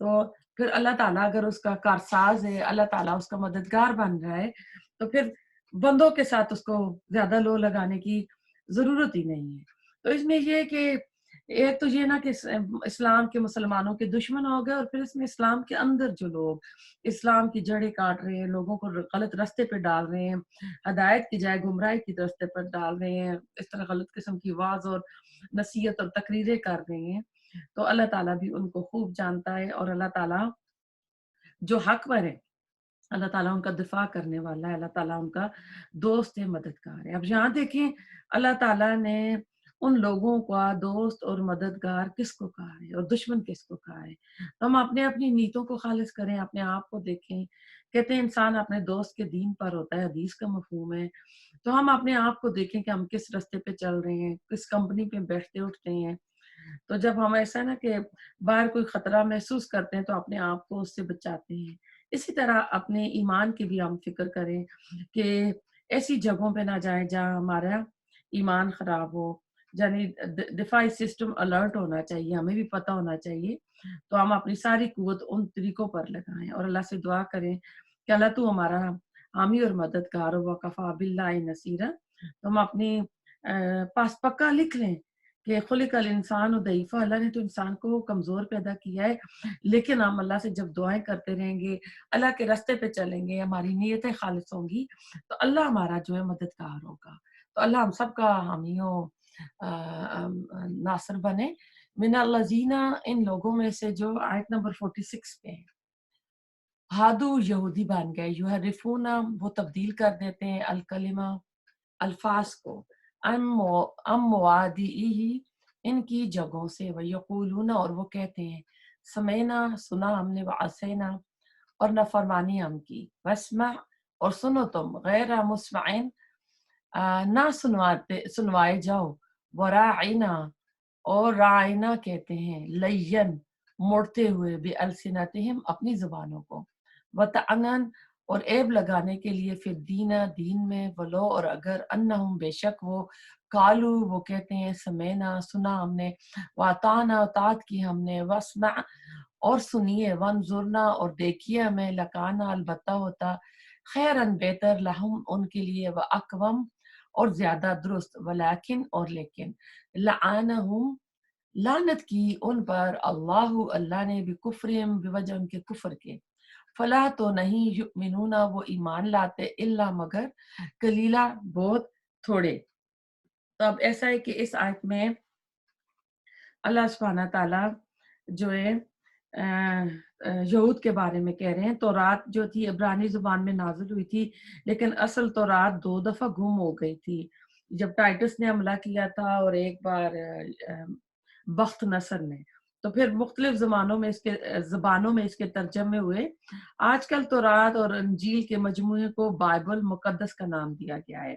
تو پھر اللہ تعالیٰ اگر اس کا کارساز ہے، اللہ تعالیٰ اس کا مددگار بن رہا ہے، تو پھر بندوں کے ساتھ اس کو زیادہ لو لگانے کی ضرورت ہی نہیں ہے۔ تو اس میں یہ ہے کہ ایک تو یہ نا کہ اسلام کے مسلمانوں کے دشمن ہو گئے، اور پھر اس میں اسلام کے اندر جو لوگ اسلام کی جڑیں کاٹ رہے ہیں، لوگوں کو غلط راستے پہ ڈال رہے ہیں، ہدایت کی جائے گمراہی کی راستے پر ڈال رہے ہیں، اس طرح غلط قسم کی واعظ اور نصیحت اور تقریریں کر رہے ہیں، تو اللہ تعالیٰ بھی ان کو خوب جانتا ہے، اور اللہ تعالیٰ جو حق پر ہے، اللہ تعالیٰ ان کا دفاع کرنے والا ہے، اللہ تعالیٰ ان کا دوست ہے، مددگار ہے۔ اب یہاں دیکھیں اللہ تعالیٰ نے ان لوگوں کا دوست اور مددگار کس کو کہا ہے اور دشمن کس کو کہا ہے۔ تو ہم اپنی نیتوں کو خالص کریں، اپنے آپ کو دیکھیں۔ کہتے ہیں انسان اپنے دوست کے دین پر ہوتا ہے، حدیث کا مفہوم ہے۔ تو ہم اپنے آپ کو دیکھیں کہ ہم کس راستے پہ چل رہے ہیں، کس کمپنی پہ بیٹھتے اٹھتے ہیں۔ تو جب ہم ایسا نا کہ باہر کوئی خطرہ محسوس کرتے ہیں تو اپنے آپ کو اس سے بچاتے ہیں۔ اسی طرح اپنے ایمان کی بھی ہم فکر کریں کہ ایسی جگہوں پہ نہ جائیں جہاں ہمارا ایمان خراب ہو، یعنی دفاعی سسٹم الرٹ ہونا چاہیے، ہمیں بھی پتہ ہونا چاہیے۔ تو ہم اپنی ساری قوت ان طریقوں پر لگائیں اور اللہ سے دعا کریں کہ اللہ تو ہمارا حامی اور مددگار ہو، وکفیٰ باللہ نصیرا۔ تو ہم اپنی پاس پکا لکھ لیں کہ خلق الانسان ضعیفہ، اللہ نے تو انسان کو کمزور پیدا کیا ہے، لیکن ہم اللہ سے جب دعائیں کرتے رہیں گے، اللہ کے راستے پہ چلیں گے، ہماری نیتیں خالص ہوں گی، تو اللہ ہمارا جو ہے مددگار ہوگا۔ تو اللہ ہم سب کا حامی و ناصر بنے۔ من الذین، ان لوگوں میں سے جو آیت نمبر 46 پہ ہیں، ہادو یہودی بن گئے، یحرفون، وہ تبدیل کر دیتے ہیں، الکلمہ، الفاظ کو، ام موادعہ، ان کی جگہوں سے، ویقولون، اور وہ کہتے ہیں، سمینا، سنا ہم نے، وعصینا، اور نافرمانی ہم کی، واسمع، اور سنو تم، غیر مسمعین، نہ سنوائے جاؤ، وراعنا، اور راعنا کہتے ہیں لین، موڑتے ہوئے، بِأَلْسِنَتِهِمْ، اپنی زبانوں کو، وطعناً، اور عیب لگانے کے لیے، پھر دین میں، ولو، اور اگر، انہم، بے شک وہ، کالو، وہ کہتے ہیں، سمینا، سنا ہم نے، واطعنا، اطاعت کی ہم نے، واسمع، اور سنیے، وانظرنا، اور دیکھیے ہمیں، لکانا، البتہ ہوتا، خیرن، بہتر، لہم، ان کے لیے، واقوم، اور زیادہ درست، ولیکن، اور لیکن، لعنہم، لعنت کی ان پر، اللہ نے، بکفرہم، بوجہ ان کے کفر کے، فلا، تو نہیں، یؤمنون، وہ ایمان لاتے، الا، مگر، قلیلا، بہت تھوڑے۔ تو اب ایسا ہے کہ اس آیت میں اللہ سبحانہ تعالیٰ جو ہے یہود کے بارے میں کہہ رہے ہیں۔ تورات جو تھی عبرانی زبان میں نازل ہوئی تھی، لیکن اصل تورات 2 دفعہ گم ہو گئی تھی، جب ٹائٹس نے حملہ کیا تھا، اور ایک بار بخت نصر نے۔ تو پھر مختلف زبانوں میں اس کے ترجمے ہوئے۔ آج کل تورات اور انجیل کے مجموعے کو بائبل مقدس کا نام دیا گیا ہے۔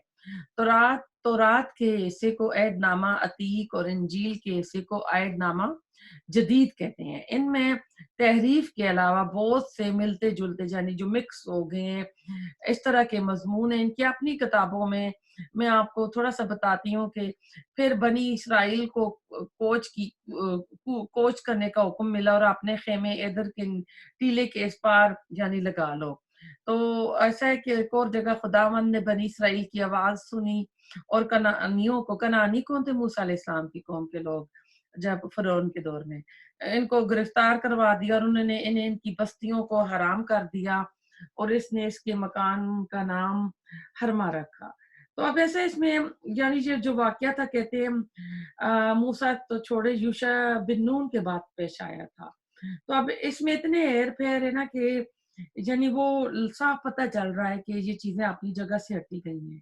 تورات کے حصے کو عہد نامہ عتیق، اور انجیل کے حصے کو عہد نامہ جدید کہتے ہیں۔ ان میں تحریف کے علاوہ بہت سے ملتے جلتے، یعنی جو مکس ہو گئے ہیں، اس طرح کے مضمون ہیں۔ ان کی اپنی کتابوں میں آپ کو تھوڑا سا بتاتی ہوں کہ پھر بنی اسرائیل کو کوچ کرنے کا حکم ملا، اور اپنے خیمے ادھر کے ٹیلے کے اس پار یعنی لگا لو۔ تو ایسا ہے کہ ایک اور جگہ خداوند نے بنی اسرائیل کی آواز سنی، اور کنعانی کون تھے؟ موسیٰ علیہ السلام کی قوم کے لوگ، جب فرعون کے دور میں ان کو گرفتار کروا دیا، اور انہوں نے انہیں ان کی بستیوں کو حرام کر دیا، اور اس نے اس کے مکان کا نام حرما رکھا۔ تو اب ایسے اس میں یعنی یہ جو واقعہ تھا، کہتے ہیں موسیٰ تو چھوڑے، یوشع بن نون کے بعد پیش آیا تھا۔ تو اب اس میں اتنے ہیر پھیر ہے نا کہ یعنی وہ صاف پتہ چل رہا ہے کہ یہ چیزیں اپنی جگہ سے ہٹی گئی ہیں۔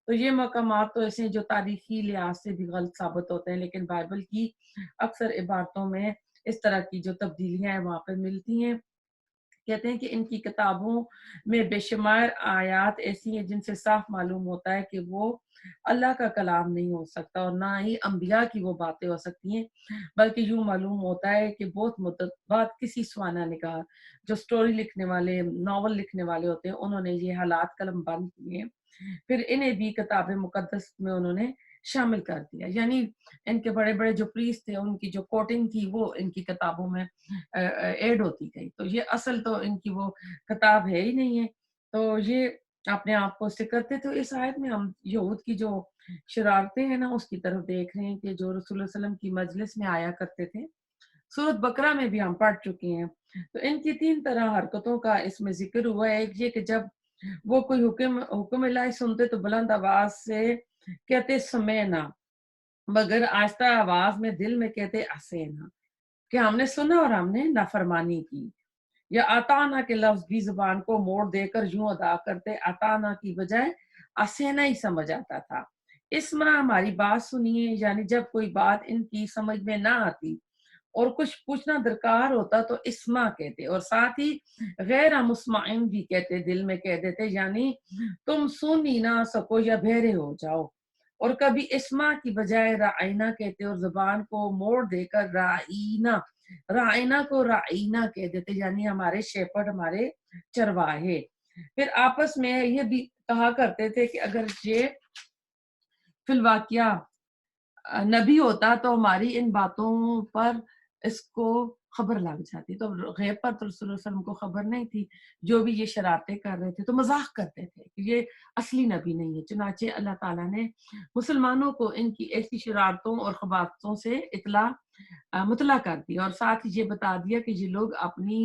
تو یہ مقامات تو ایسے جو تاریخی لحاظ سے بھی غلط ثابت ہوتے ہیں، لیکن بائبل کی اکثر عبارتوں میں اس طرح کی جو تبدیلیاں ہیں وہاں پر ملتی ہیں۔ کہتے ہیں کہ ان کی کتابوں میں بے شمار آیات ایسی ہیں جن سے صاف معلوم ہوتا ہے کہ وہ اللہ کا کلام نہیں ہو سکتا، اور نہ ہی انبیاء کی وہ باتیں ہو سکتی ہیں، بلکہ یوں معلوم ہوتا ہے کہ بہت مدت بعد کسی سوانح نگار، جو سٹوری لکھنے والے، ناول لکھنے والے ہوتے ہیں، انہوں نے یہ حالات قلم بند کیے، پھر انہیں بھی کتاب مقدس میں انہوں نے شامل کر دیا، یعنی ان کے بڑے بڑے جو پریس تھے ان کی جو کوٹنگ تھی وہ ان کی کتابوں میں ایڈ ہوتی گئی، تو یہ اصل تو ان کی وہ کتاب ہے ہی نہیں ہے، تو یہ اپنے آپ کو اس سے کرتے. تو اس آیت میں ہم یہود کی جو شرارتیں ہیں نا اس کی طرف دیکھ رہے ہیں کہ جو رسول اللہ علیہ وسلم کی مجلس میں آیا کرتے تھے. سورۃ بقرہ میں بھی ہم پڑھ چکے ہیں. تو ان کی 3 طرح حرکتوں کا اس میں ذکر ہوا ہے. ایک یہ کہ جب وہ کوئی حکم الہی سنتے تو بلند آواز سے کہتے سمینا، مگر آہستہ آواز میں دل میں کہتے اسینا، کہ ہم نے سنا اور ہم نے نافرمانی کی. یا آتانا کے لفظ بھی زبان کو موڑ دے کر یوں ادا کرتے آتانا کی بجائے اسینا ہی سمجھ آتا تھا. اسمع ہماری بات سنیے، یعنی جب کوئی بات ان کی سمجھ میں نہ آتی اور کچھ پوچھنا درکار ہوتا تو اسمع کہتے، اور ساتھ ہی غیر مسمعین بھی کہتے، دل میں کہہ دیتے، یعنی تم سن ہی نہ سکو یا بہرے ہو جاؤ. اور کبھی اسمع کی بجائے رائنا کہتے اور زبان کو موڑ دے کر رائنا کو رائنا کہہ دیتے، یعنی ہمارے شیپرڈ، ہمارے چرواہے. پھر آپس میں یہ بھی کہا کرتے تھے کہ اگر یہ فی الواقعہ نبی ہوتا تو ہماری ان باتوں پر اس کو خبر لگ جاتی. تو غیب پر تو رسول اللہ علیہ وسلم کو خبر نہیں تھی. جو بھی یہ شرارتیں کر رہے تھے تو مذاق کرتے تھے کہ یہ اصلی نبی نہیں ہے. چنانچہ اللہ تعالیٰ نے مسلمانوں کو ان کی ایسی شرارتوں اور خباثتوں سے مطلع کر دیا، اور ساتھ ہی یہ بتا دیا کہ یہ لوگ اپنی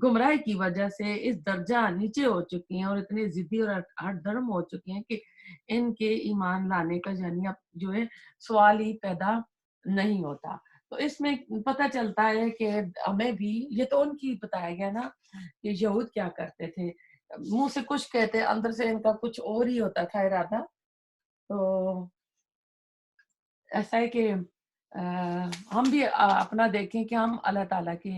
گمراہی کی وجہ سے اس درجہ نیچے ہو چکے ہیں اور اتنے ضدی اور ہٹ دھرم ہو چکے ہیں کہ ان کے ایمان لانے کا یعنی اب جو ہے سوال ہی پیدا نہیں ہوتا. تو اس میں پتہ چلتا ہے کہ ہمیں بھی یہ تو ان کی بتایا گیا نا کہ یہود کیا کرتے تھے، منہ سے کچھ کہتے اندر سے ان کا کچھ اور ہی ہوتا تھا ارادہ. تو ایسا ہے کہ ہم بھی اپنا دیکھیں کہ ہم اللہ تعالیٰ کے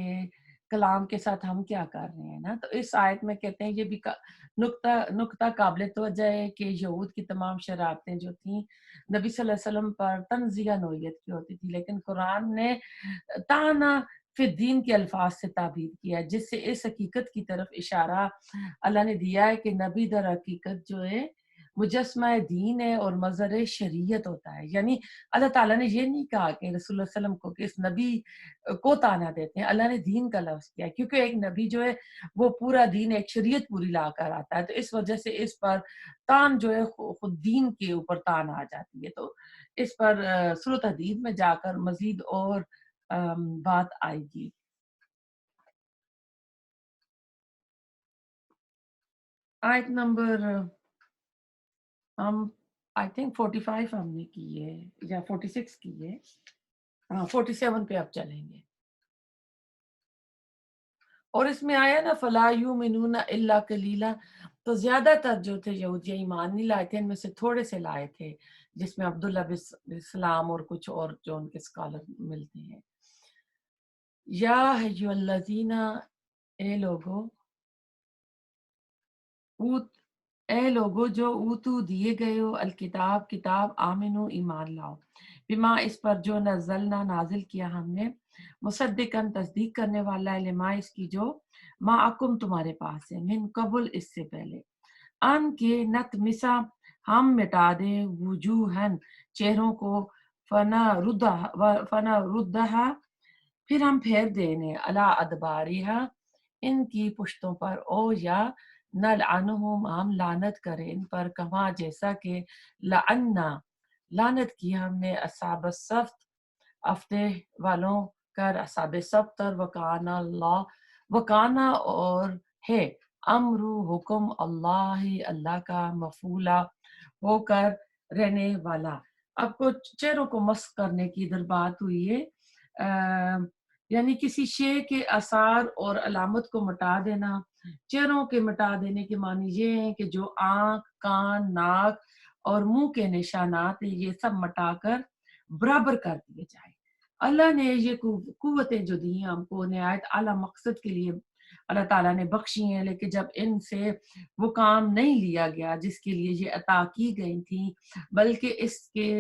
کلام کے ساتھ ہم کیا کر رہے ہیں نا. تو اس آیت میں کہتے ہیں یہ بھی نقطہ قابل توجہ ہے کہ یہود کی تمام شرارتیں جو تھیں نبی صلی اللہ علیہ وسلم پر تنزیہ نوعیت کی ہوتی تھی، لیکن قرآن نے تانا فی الدین کے الفاظ سے تعبیر کیا، جس سے اس حقیقت کی طرف اشارہ اللہ نے دیا ہے کہ نبی در حقیقت جو ہے مجسمہ دین ہے اور مظہر شریعت ہوتا ہے. یعنی اللہ تعالیٰ نے یہ نہیں کہا کہ رسول اللہ علیہ وسلم کو کہ اس نبی کو تانا دیتے ہیں، اللہ نے دین کا لفظ کیا ہے، کیونکہ ایک نبی جو ہے وہ پورا دین، ایک شریعت پوری لا کر آتا ہے. تو اس وجہ سے اس پر تان جو ہے خود دین کے اوپر تان آ جاتی ہے. تو اس پر سورۃ حدید میں جا کر مزید اور بات آئے گی. آیت نمبر ہم آئی تھنک 45 ہم نے کی ہے یا 46 کی ہے، 47 پہ اب چلیں گے. اور اس میں آیا نا فلا یؤمنون الا قلیلا، تو زیادہ تر جو تھے یہودی ایمان نہیں لائے تھے، ان میں سے تھوڑے سے لائے تھے، جس میں عبداللہ بن سلام اور کچھ اور جو ان کے اسکالر ملتے ہیں. یا ایھا الذین، اے لوگو، اے لوگو جو اوتو دیے گئے ہو الکتاب کتاب، آمنو ایمان لاؤ، بما اس پر جو نزلنا نازل کیا ہم نے، مصدقاً تصدیق کرنے والا ہے، لما اس کی جو معکم تمہارے پاس ہے، من قبل اس سے پہلے، ان کے نتمسا ہم مٹا دیں وجوہن چہروں کو، فنا ردہا پھر ہم پھیر دینے، علی ادبارہا ان کی پشتوں پر، او یا نلعنہم ہم لعنت کریں ان پر، کما جیسا کہ لعنا لعنت کی ہم نے اصحاب السبت ہفتے والوں کر اصحاب سبت پر، وکانا اللہ وکانا اور ہے امرو حکم اللہ اللہ کا مفعولا ہو کر رہنے والا. اب کچھ چہروں کو مسخ کرنے کی ادھر بات ہوئی ہے، یعنی کسی شے کے آثار اور علامت کو مٹا دینا. چہروں کے مٹا دینے کے معنی یہ ہیں کہ جو آنکھ، کان، ناک اور منہ کے نشانات ہیں یہ سب مٹا کر برابر کر دیے جائیں. اللہ نے یہ قوتیں جو دی ہیں ہم کو نہایت اعلیٰ مقصد کے لیے اللہ تعالیٰ نے بخشی ہیں، لیکن جب ان سے وہ کام نہیں لیا گیا جس کے لیے یہ عطا کی گئی تھیں، بلکہ اس کے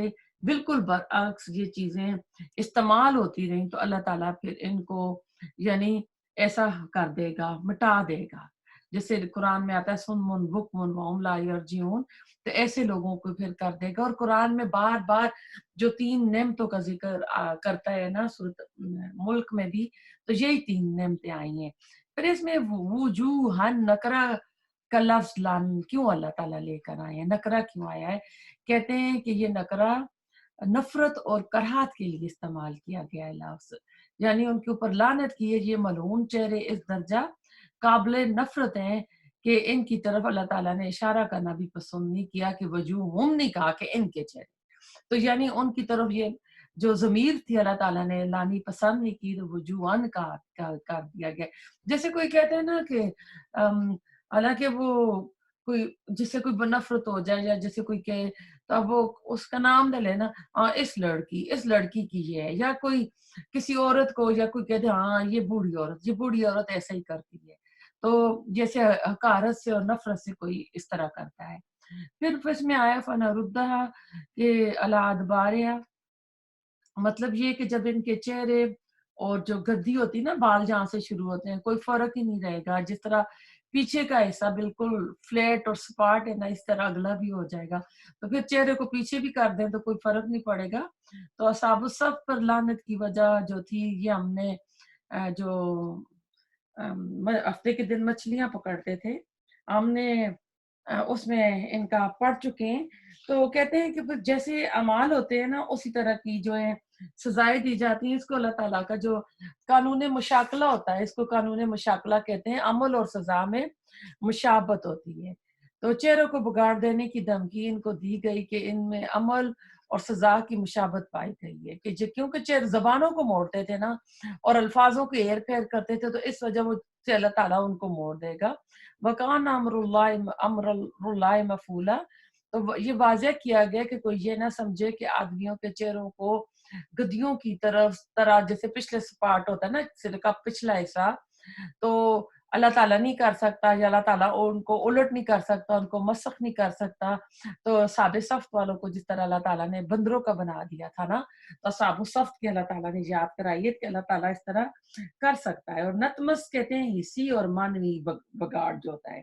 بالکل برعکس یہ چیزیں استعمال ہوتی رہیں، تو اللہ تعالیٰ پھر ان کو یعنی ایسا کر دے گا، مٹا دے گا. جیسے قرآن میں آتا ہے سن بکمن وہم لا یرجعون، تو ایسے لوگوں کو پھر کر دے گا۔ اور قرآن میں بار بار جو 3 نعمتوں کا ذکر کرتا ہے نا سورۃ ملک میں بھی، تو یہی 3 نعمتیں آئی ہیں۔ پھر اس میں وجوہن نکرہ کا لفظ کیوں اللہ تعالیٰ لے کر آئے ہیں، نکرہ کیوں آیا ہے؟ کہتے ہیں کہ یہ نکرہ نفرت اور کراہت کے لیے استعمال کیا گیا ہے لفظ، یعنی ان کے اوپر لعنت کی ہے، یہ ملعون چہرے اس درجہ قابل نفرت ہیں کہ ان کی طرف اللہ تعالیٰ نے اشارہ کرنا بھی پسند نہیں کیا، کہ وجوہہم نہیں کہا کہ ان کے چہرے، تو یعنی ان کی طرف یہ جو ضمیر تھی اللہ تعالیٰ نے لانی پسند نہیں کی، تو وجوہن کا کر دیا گیا۔ جیسے کوئی کہتے ہیں نا کہ حالانکہ وہ کوئی جس سے کوئی نفرت ہو جائے، یا جیسے کوئی کہے تو اب وہ اس کا نام دے لینا، اس لڑکی کی یہ ہے، یا کوئی کسی عورت کو، یا کوئی کہتے ہاں یہ بوڑھی عورت ایسا ہی کرتی ہے، تو جیسے حقارت سے اور نفرت سے کوئی اس طرح کرتا ہے۔ پھر اس میں آیا فنردھا کہ علی ادبارہا، مطلب یہ کہ جب ان کے چہرے اور جو گدی ہوتی نا، بال جہاں سے شروع ہوتے ہیں، کوئی فرق ہی نہیں رہے گا، جس طرح پیچھے کا حصہ بالکل فلیٹ اور سپاٹ ہے نا، اس طرح اگلا بھی ہو جائے گا، تو پھر چہرے کو پیچھے بھی کر دیں تو کوئی فرق نہیں پڑے گا۔ تو اصحاب الصف پر لعنت کی وجہ جو تھی، یہ ہم نے جو ہفتے کے دن مچھلیاں پکڑتے تھے، ہم نے اس میں ان کا پڑھ چکے ہیں، تو کہتے ہیں کہ جیسے اعمال ہوتے ہیں نا، اسی طرح کی جو ہے سزائیں دی جاتی ہیں۔ اس کو اللہ تعالیٰ کا جو قانون مشاکلہ ہوتا ہے، اس کو قانون مشاکلہ کہتے ہیں، عمل اور سزا میں مشابہت ہوتی ہے۔ تو چہروں کو بگاڑ دینے کی دھمکی ان کو دی گئی کہ ان میں عمل اور سزا کی مشابہت پائی گئی ہے، کہ کیونکہ چہر زبانوں کو موڑتے تھے نا، اور الفاظوں کو ہیر پھیر کرتے تھے، تو اس وجہ سے اللہ تعالیٰ ان کو موڑ دے گا۔ وَكَانَ امر اللہ مفعولا، تو یہ واضح کیا گیا کہ کوئی یہ نہ سمجھے کہ آدمیوں کے چہروں کو گدیوں کی طرح جیسے پچھلے سپاٹ ہوتا ہے نا، سر کا پچھلا حصہ، تو اللہ تعالیٰ نہیں کر سکتا، یا اللہ تعالیٰ ان کو الٹ نہیں کر سکتا، ان کو مسخ نہیں کر سکتا۔ تو اصحاب صفت والوں کو جس طرح اللہ تعالیٰ نے بندروں کا بنا دیا تھا نا، تو اصحاب الصفت کی اللہ تعالیٰ نے یاد کرائی ہے کہ اللہ تعالیٰ اس طرح کر سکتا ہے۔ اور نتمس کہتے ہیں حصی اور مانوی بگاڑ جو ہوتا ہے۔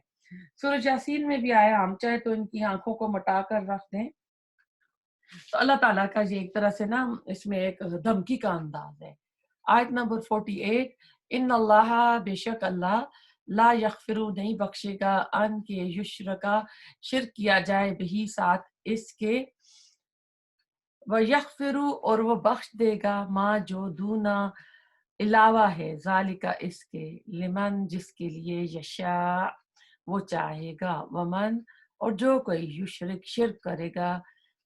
سورہ یاسین میں بھی آیا، ہم چاہے تو ان کی آنکھوں کو مٹا کر رکھ دیں، تو اللہ تعالیٰ کا یہ ایک طرح سے نا اس میں ایک دھمکی کا انداز ہے۔ آیت نمبر 48، ان اللہ، بے شک اللہ، لا یغفر، نہیں بخشے گا، ان کے یشرکا، شرک کیا جائے، بہی ساتھ اس کے، وَيَغْفِرُ، اور وہ بخش دے گا، ما جو دونا، علاوہ ہے، ذالکا اس کے، لمن جس کے لیے، یشاء وہ چاہے گا، ومن اور جو کوئی یشرک شرک کرے گا،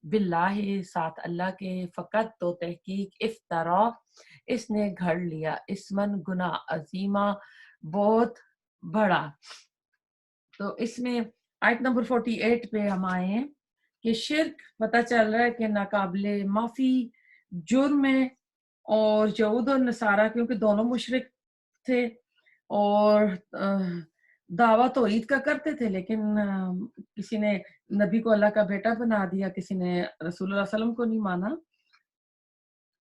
باللہ ساتھ اللہ کے، فقط تو تحقیق، افترا اس نے گھڑ لیا، اسمن گناہ، عظیمہ بہت بڑا۔ تو اس میں آیت نمبر 48 پہ ہم آئے ہیں کہ شرک پتہ چل رہا ہے کہ ناقابل معافی جرم ہے، اور یہود اور نصارہ کیونکہ دونوں مشرک تھے، اور دعویٰ توحید کا کرتے تھے، لیکن کسی نے نبی کو اللہ کا بیٹا بنا دیا، کسی نے رسول اللہ صلی اللہ علیہ وسلم کو نہیں مانا۔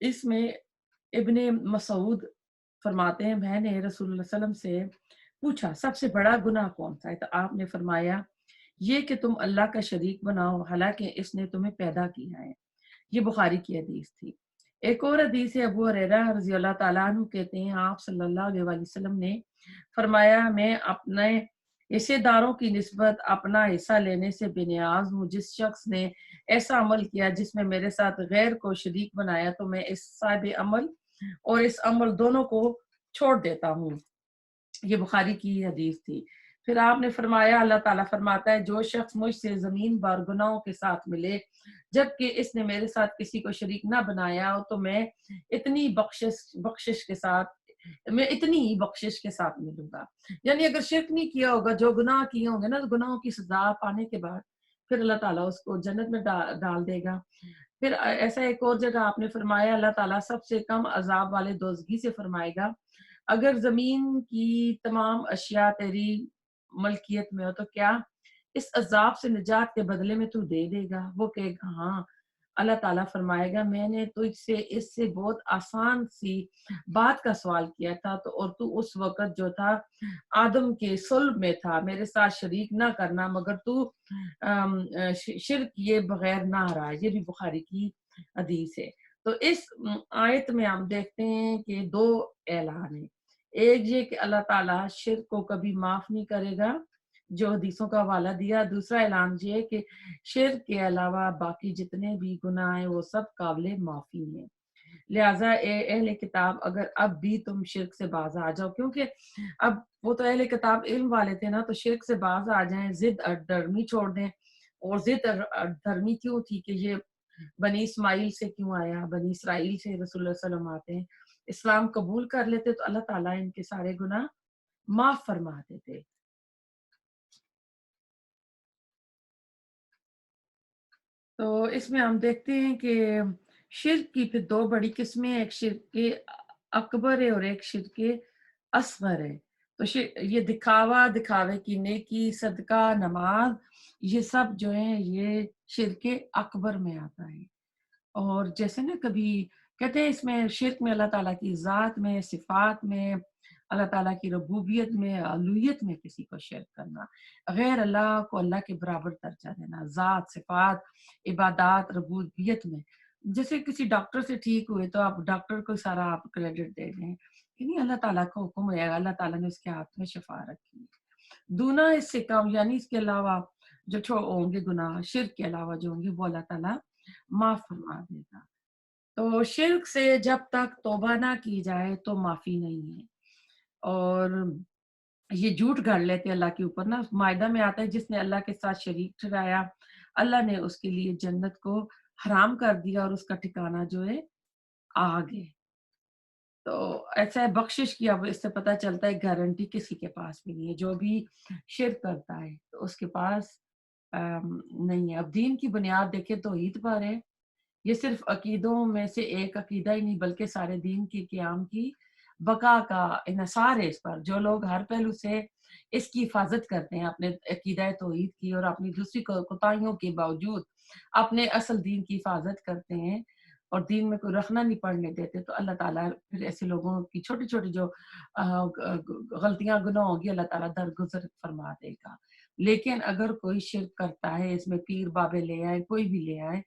اس میں ابن مسعود فرماتے ہیں، میں نے رسول اللہ صلی اللہ علیہ وسلم سے پوچھا سب سے بڑا گناہ کون سا ہے، تو آپ نے فرمایا یہ کہ تم اللہ کا شریک بناؤ حالانکہ اس نے تمہیں پیدا کیا ہے۔ یہ بخاری کی حدیث تھی۔ ایک اور حدیث ہے، ابو ہریرہ رضی اللہ تعالیٰ عنہ کہتے ہیں، آپ صلی اللہ علیہ وسلم نے فرمایا، میں اپنے حصے داروں کی نسبت اپنا حصہ لینے سے بے نیاز ہوں۔ جس شخص نے ایسا عمل کیا جس میں میرے ساتھ غیر کو شریک بنایا، تو میں اس صاحب عمل اور اس عمل دونوں کو چھوڑ دیتا ہوں۔ یہ بخاری کی حدیث تھی۔ پھر آپ نے فرمایا، اللہ تعالیٰ فرماتا ہے، جو شخص مجھ سے زمین بار گناہوں کے ساتھ ملے جبکہ اس نے میرے ساتھ کسی کو شریک نہ بنایا، تو میں اتنی بخشش کے ساتھ ملوں گا۔ یعنی اگر شرک نہیں کیا ہوگا، جو گناہ کیے ہوں گے نا، گناہوں کی سزا پانے کے بعد پھر اللہ تعالیٰ اس کو جنت میں ڈال دے گا۔ پھر ایسا ایک اور جگہ آپ نے فرمایا، اللہ تعالیٰ سب سے کم عذاب والے دوزخی سے فرمائے گا، اگر زمین کی تمام اشیاء تیری ملکیت میں ہو تو کیا اس عذاب سے نجات کے بدلے میں تو دے دے گا؟ وہ کہے گا ہاں، اللہ تعالیٰ فرمائے گا میں نے تجھ سے اس سے بہت آسان سی بات کا سوال کیا تھا تو اور تو اس وقت جو تھا آدم کے صلب میں تھا، میرے ساتھ شریک نہ کرنا، مگر تو شرک یہ بغیر نہ رہا۔ یہ بھی بخاری کی حدیث ہے۔ تو اس آیت میں ہم دیکھتے ہیں کہ دو اعلان ہیں، ایک یہ کہ اللہ تعالیٰ شرک کو کبھی معاف نہیں کرے گا جو حدیثوں کا حوالہ دیا، دوسرا اعلان یہ ہے کہ شرک کے علاوہ باقی جتنے بھی گناہ ہیں وہ سب قابل معافی ہیں۔ لہٰذا اے اہل کتاب اگر اب بھی تم شرک سے باز آ جاؤ، کیونکہ اب وہ تو اہل کتاب علم والے تھے نا، تو شرک سے باز آ جائیں، ضد درمی چھوڑ دیں۔ اور ضد درمی کیوں تھی کہ یہ بنی اسماعیل سے کیوں آیا، بنی اسرائیل سے رسول اللہ صلی اللہ علیہ وسلم آتے ہیں، اسلام قبول کر لیتے تو اللہ تعالیٰ ان کے سارے گناہ معاف فرما دیتے۔ تو اس میں ہم دیکھتے ہیں کہ شرک کی پھر دو بڑی قسمیں، ایک شرک اکبر ہے اور ایک شرک اصغر ہے۔ تو یہ دکھاوے کی نیکی، صدقہ، نماز، یہ سب جو ہیں یہ شرک اکبر میں آتا ہے۔ اور جیسے نا کبھی کہتے ہیں اس میں شرک میں اللہ تعالیٰ کی ذات میں، صفات میں، اللہ تعالیٰ کی ربوبیت میں، الوہیت میں کسی کو شرک کرنا، غیر اللہ کو اللہ کے برابر درجہ دینا، ذات، صفات، عبادات، ربوبیت میں۔ جیسے کسی ڈاکٹر سے ٹھیک ہوئے تو آپ ڈاکٹر کو سارا آپ کریڈٹ دے دیں کہ نہیں، اللہ تعالیٰ کا حکم ہے، اللہ تعالیٰ نے اس کے ہاتھ میں شفا رکھی ہے۔ دونا اس سے کم، یعنی اس کے علاوہ جو ہوں گے گناہ، شرک کے علاوہ جو ہوں گے وہ اللہ تعالیٰ معاف فرما دے گا۔ تو شرک سے جب تک توبہ نہ کی جائے تو معافی نہیں ہے۔ اور یہ جھوٹ گھڑ لیتے اللہ کے اوپر نا، مائدہ میں آتا ہے جس نے اللہ کے ساتھ شریک ٹھہرایا اللہ نے اس کے لیے جنت کو حرام کر دیا اور اس کا ٹھکانہ جو ہے آگ ہے۔ تو ایسا ہے بخشش کی، اب اس سے پتہ چلتا ہے گارنٹی کسی کے پاس بھی نہیں ہے، جو بھی شرک کرتا ہے تو اس کے پاس نہیں ہے۔ اب دین کی بنیاد دیکھیں توحید پر ہے، یہ صرف عقیدوں میں سے ایک عقیدہ ہی نہیں بلکہ سارے دین کی قیام کی بقا کا انحصار ہے اس پر۔ جو لوگ ہر پہلو سے اس کی حفاظت کرتے ہیں اپنے عقیدہ توحید کی اور اپنی دوسری کوتاہیوں کے باوجود اپنے اصل دین کی حفاظت کرتے ہیں اور دین میں کوئی رخنہ نہیں پڑنے دیتے، تو اللہ تعالیٰ پھر ایسے لوگوں کی چھوٹی چھوٹی جو غلطیاں گناہ ہوگی اللہ تعالیٰ درگزر فرما دے گا۔ لیکن اگر کوئی شرک کرتا ہے، اس میں پیر بابے لے آئے، کوئی بھی لے آئے،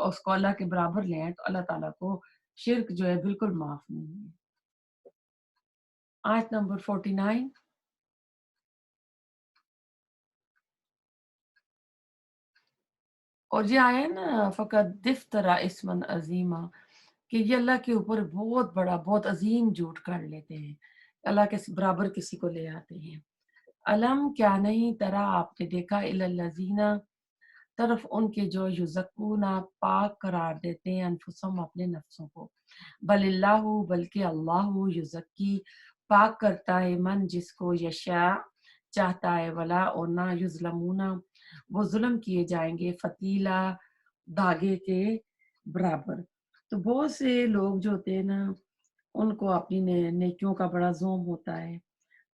اس کو اللہ کے برابر لے آئے، تو اللہ تعالیٰ کو شرک جو ہے بالکل معاف نہیں ہے۔ آیت نمبر 49۔ اور یہ آیا نا فقط دفترا اسمن عظیما، کہ یہ اللہ کے اوپر بہت بڑا بہت عظیم جھوٹ کر لیتے ہیں، اللہ کے برابر کسی کو لے آتے ہیں۔ علم کیا نہیں ترا آپ نے دیکھا الذین طرف ان کے جو یزکون پاک قرار دیتے ہیں انفسهم اپنے نفسوں کو، بل اللہ بلکہ اللہ یزکی پاک کرتا ہے من جس کو یشاء چاہتا ہے، ولا اور نہ یظلمون وہ ظلم کیے جائیں گے فتیلہ دھاگے کے برابر۔ تو بہت سے لوگ جو ہوتے ہیں نا ان کو اپنی نیکیوں کا بڑا زوم ہوتا ہے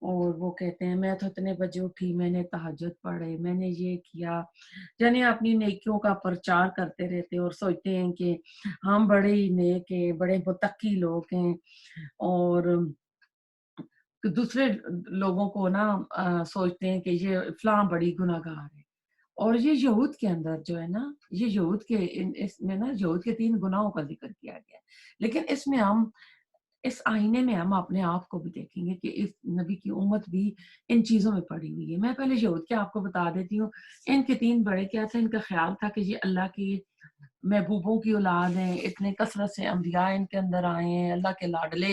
اور وہ کہتے ہیں میں تو اتنے بجے اٹھی، میں نے تہجد پڑھے، میں نے یہ کیا، یعنی اپنی نیکیوں کا پرچار کرتے رہتے اور سوچتے ہیں کہ ہم بڑے ہی نیک ہیں، بڑے متقی لوگ ہیں، اور دوسرے لوگوں کو نا سوچتے ہیں کہ یہ فلاں بڑی گناہ گار ہے۔ اور یہ یہود کے اندر جو ہے نا، یہ یہود کے اس میں نا یہود کے 3 گناہوں کا ذکر کیا گیا ہے، لیکن اس میں ہم اس آئینے میں ہم اپنے آپ کو بھی دیکھیں گے کہ اس نبی کی امت بھی ان چیزوں میں پڑی ہوئی ہے۔ میں پہلے یہود کے آپ کو بتا دیتی ہوں، ان کے 3 بڑے کیا تھے، ان کا خیال تھا کہ یہ اللہ کی محبوبوں کی اولاد ہیں، اتنے کثرت سے انبیاء ان کے اندر آئے ہیں، اللہ کے لاڈلے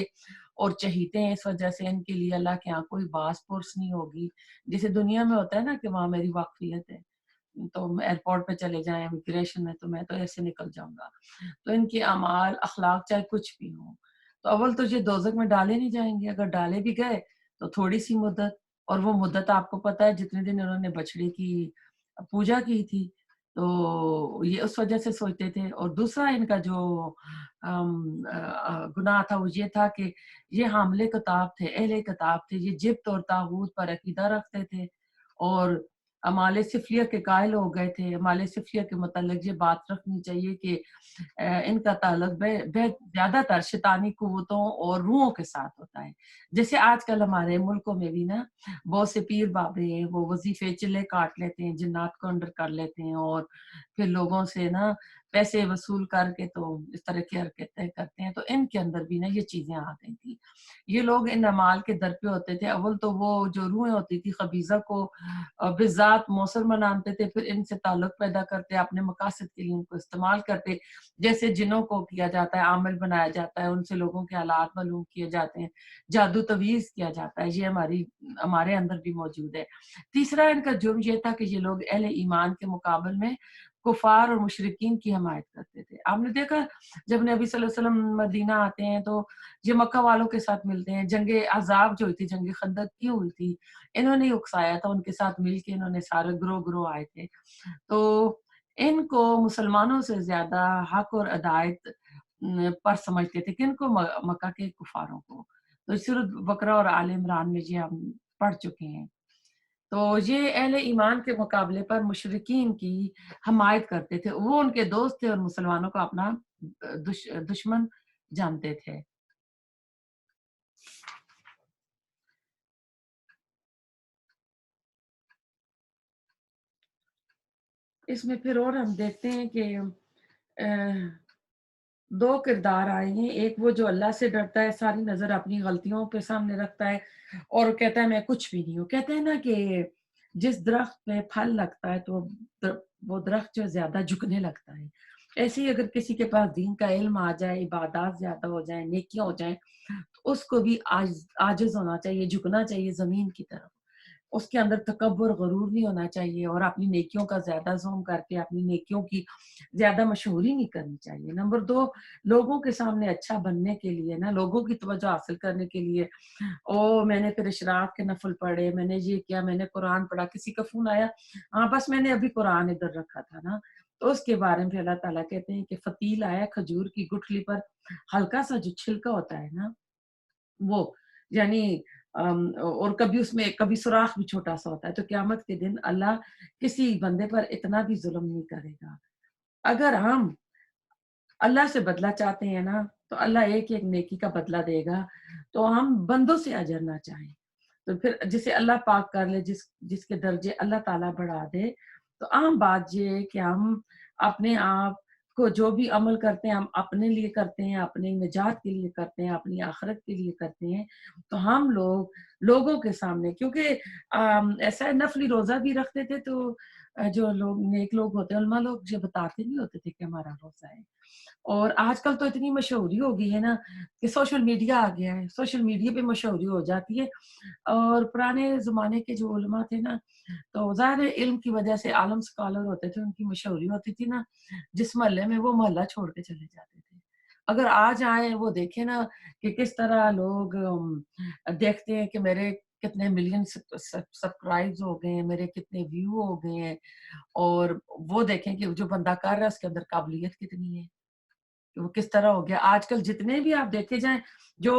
اور چہیتے ہیں، اس وجہ سے ان کے لیے اللہ کے یہاں کوئی باس پرس نہیں ہوگی، جیسے دنیا میں ہوتا ہے نا کہ وہاں میری واقفیت ہے تو ایئرپورٹ پہ چلے جائیں امیگریشن میں تو میں تو ایسے نکل جاؤں گا۔ تو ان کے اعمال اخلاق چاہے کچھ بھی ہوں، تو اول تو یہ دوزخ میں ڈالے نہیں جائیں گے، اگر ڈالے بھی گئے تو تھوڑی سی مدت، اور وہ مدت آپ کو پتہ ہے جتنے دن انہوں نے بچڑے کی پوجا کی تھی، تو یہ اس وجہ سے سوچتے تھے۔ اور دوسرا ان کا جو گناہ تھا وہ یہ تھا کہ یہ حاملے کتاب تھے، اہل کتاب تھے، یہ جبت اور طاغوت پر عقیدہ رکھتے تھے اور اعمال سفلیہ کے قائل ہو گئے تھے. اعمال سفلیہ کے متعلق یہ بات رکھنی چاہیے کہ ان کا تعلق زیادہ تر شیطانی قوتوں اور روحوں کے ساتھ ہوتا ہے. جیسے آج کل ہمارے ملکوں میں بھی نا بہت سے پیر بابے ہیں, وہ وظیفے چلے کاٹ لیتے ہیں, جنات کو انڈر کر لیتے ہیں اور پھر لوگوں سے نا پیسے وصول کر کے تو اس طرح کی حرکتیں کرتے ہیں. تو ان کے اندر بھی نا یہ چیزیں آ گئی تھی. یہ لوگ ان اعمال کے در پہ ہوتے تھے. اول تو وہ جو روحیں ہوتی تھی خبیثہ کو بذات موثر منانتے تھے, پھر ان سے تعلق پیدا کرتے, اپنے مقاصد کے لیے ان کو استعمال کرتے. جیسے جنوں کو کیا جاتا ہے, عامل بنایا جاتا ہے, ان سے لوگوں کے حالات معلوم کیے جاتے ہیں, جادو تویز کیا جاتا ہے. یہ ہمارے اندر بھی موجود ہے. تیسرا ان کا جرم یہ تھا کہ یہ لوگ اہل ایمان کے مقابل میں کفار اور مشرکین کی حمایت کرتے تھے. آپ نے دیکھا جب نبی صلی اللہ علیہ وسلم مدینہ آتے ہیں تو یہ مکہ والوں کے ساتھ ملتے ہیں. جنگ احزاب جو ہوئی تھی, جنگ خندق کی ہوئی تھی, انہوں نے اکسایا تھا, ان کے ساتھ مل کے انہوں نے سارے گروہ آئے تھے. تو ان کو مسلمانوں سے زیادہ حق اور ہدایت پر سمجھتے تھے. کن کو؟ مکہ کے کفاروں کو. تو سورۃ بقرہ اور آل عمران میں یہ ہم پڑھ چکے ہیں. تو یہ اہل ایمان کے مقابلے پر مشرکین کی حمایت کرتے تھے. وہ ان کے دوست تھے اور مسلمانوں کو اپنا دشمن جانتے تھے. اس میں پھر اور ہم دیکھتے ہیں کہ دو کردار آئے ہیں. ایک وہ جو اللہ سے ڈرتا ہے, ساری نظر اپنی غلطیوں پہ سامنے رکھتا ہے اور کہتا ہے میں کچھ بھی نہیں ہوں. کہتے ہیں نا کہ جس درخت پہ پھل لگتا ہے تو وہ درخت جو زیادہ جھکنے لگتا ہے. ایسے ہی اگر کسی کے پاس دین کا علم آ جائے, عبادات زیادہ ہو جائیں, نیکیاں ہو جائیں, تو اس کو بھی عاجز ہونا چاہیے, جھکنا چاہیے زمین کی طرف. اس کے اندر تکبر غرور نہیں ہونا چاہیے اور اپنی نیکیوں کا زیادہ زوم کر کے اپنی نیکیوں کی زیادہ مشہوری نہیں کرنی چاہیے. نمبر 2, لوگوں کے سامنے اچھا بننے کے لیے نا, لوگوں کی توجہ حاصل کرنے کے لیے میں نے پھر اشراق کے نفل پڑھے, میں نے یہ کیا, میں نے قرآن پڑھا, کسی کا فون آیا, ہاں بس میں نے ابھی قرآن ادھر رکھا تھا نا, تو اس کے بارے میں اللہ تعالیٰ کہتے ہیں کہ فتیل آیا کھجور کی گٹھلی پر, ہلکا سا جو چھلکا ہوتا ہے نا وہ, یعنی اور کبھی اس میں کبھی سوراخ بھی چھوٹا سا ہوتا ہے. تو قیامت کے دن اللہ کسی بندے پر اتنا بھی ظلم نہیں کرے گا. اگر ہم اللہ سے بدلہ چاہتے ہیں نا تو اللہ ایک ایک نیکی کا بدلہ دے گا. تو ہم بندوں سے اجر نہ چاہیں, تو پھر جسے اللہ پاک کر لے, جس کے درجے اللہ تعالیٰ بڑھا دے. تو عام بات یہ ہے کہ ہم اپنے آپ کو جو بھی عمل کرتے ہیں ہم اپنے لیے کرتے ہیں, اپنی نجات کے لیے کرتے ہیں, اپنی آخرت کے لیے کرتے ہیں. تو ہم لوگوں کے سامنے, کیونکہ ایسا نفلی روزہ بھی رکھتے تھے, تو جو لوگ نیک لوگ ہوتے ہیں, علماء لوگ یہ بتاتے نہیں ہوتے تھے کہ ہمارا روزہ ہے. اور آج کل تو اتنی مشہوری ہو گئی ہے نا کہ سوشل میڈیا آ گیا ہے, سوشل میڈیا پہ مشہوری ہو جاتی ہے. اور پرانے زمانے کے جو علماء تھے نا, تو ظاہر علم کی وجہ سے عالم سکالر ہوتے تھے, ان کی مشہوری ہوتی تھی نا, جس محلے میں وہ محلہ چھوڑ کے چلے جاتے تھے. اگر آج آئے وہ دیکھیں نا کہ کس طرح لوگ دیکھتے ہیں کہ میرے کتنے ملین سبسکرائبز ہو گئے ہیں, میرے کتنے ویو ہو گئے ہیں, اور وہ دیکھیں کہ جو بندہ کر رہا ہے اس کے اندر قابلیت کتنی ہے, کہ وہ کس طرح ہو گیا. آج کل جتنے بھی آپ دیکھے جائیں جو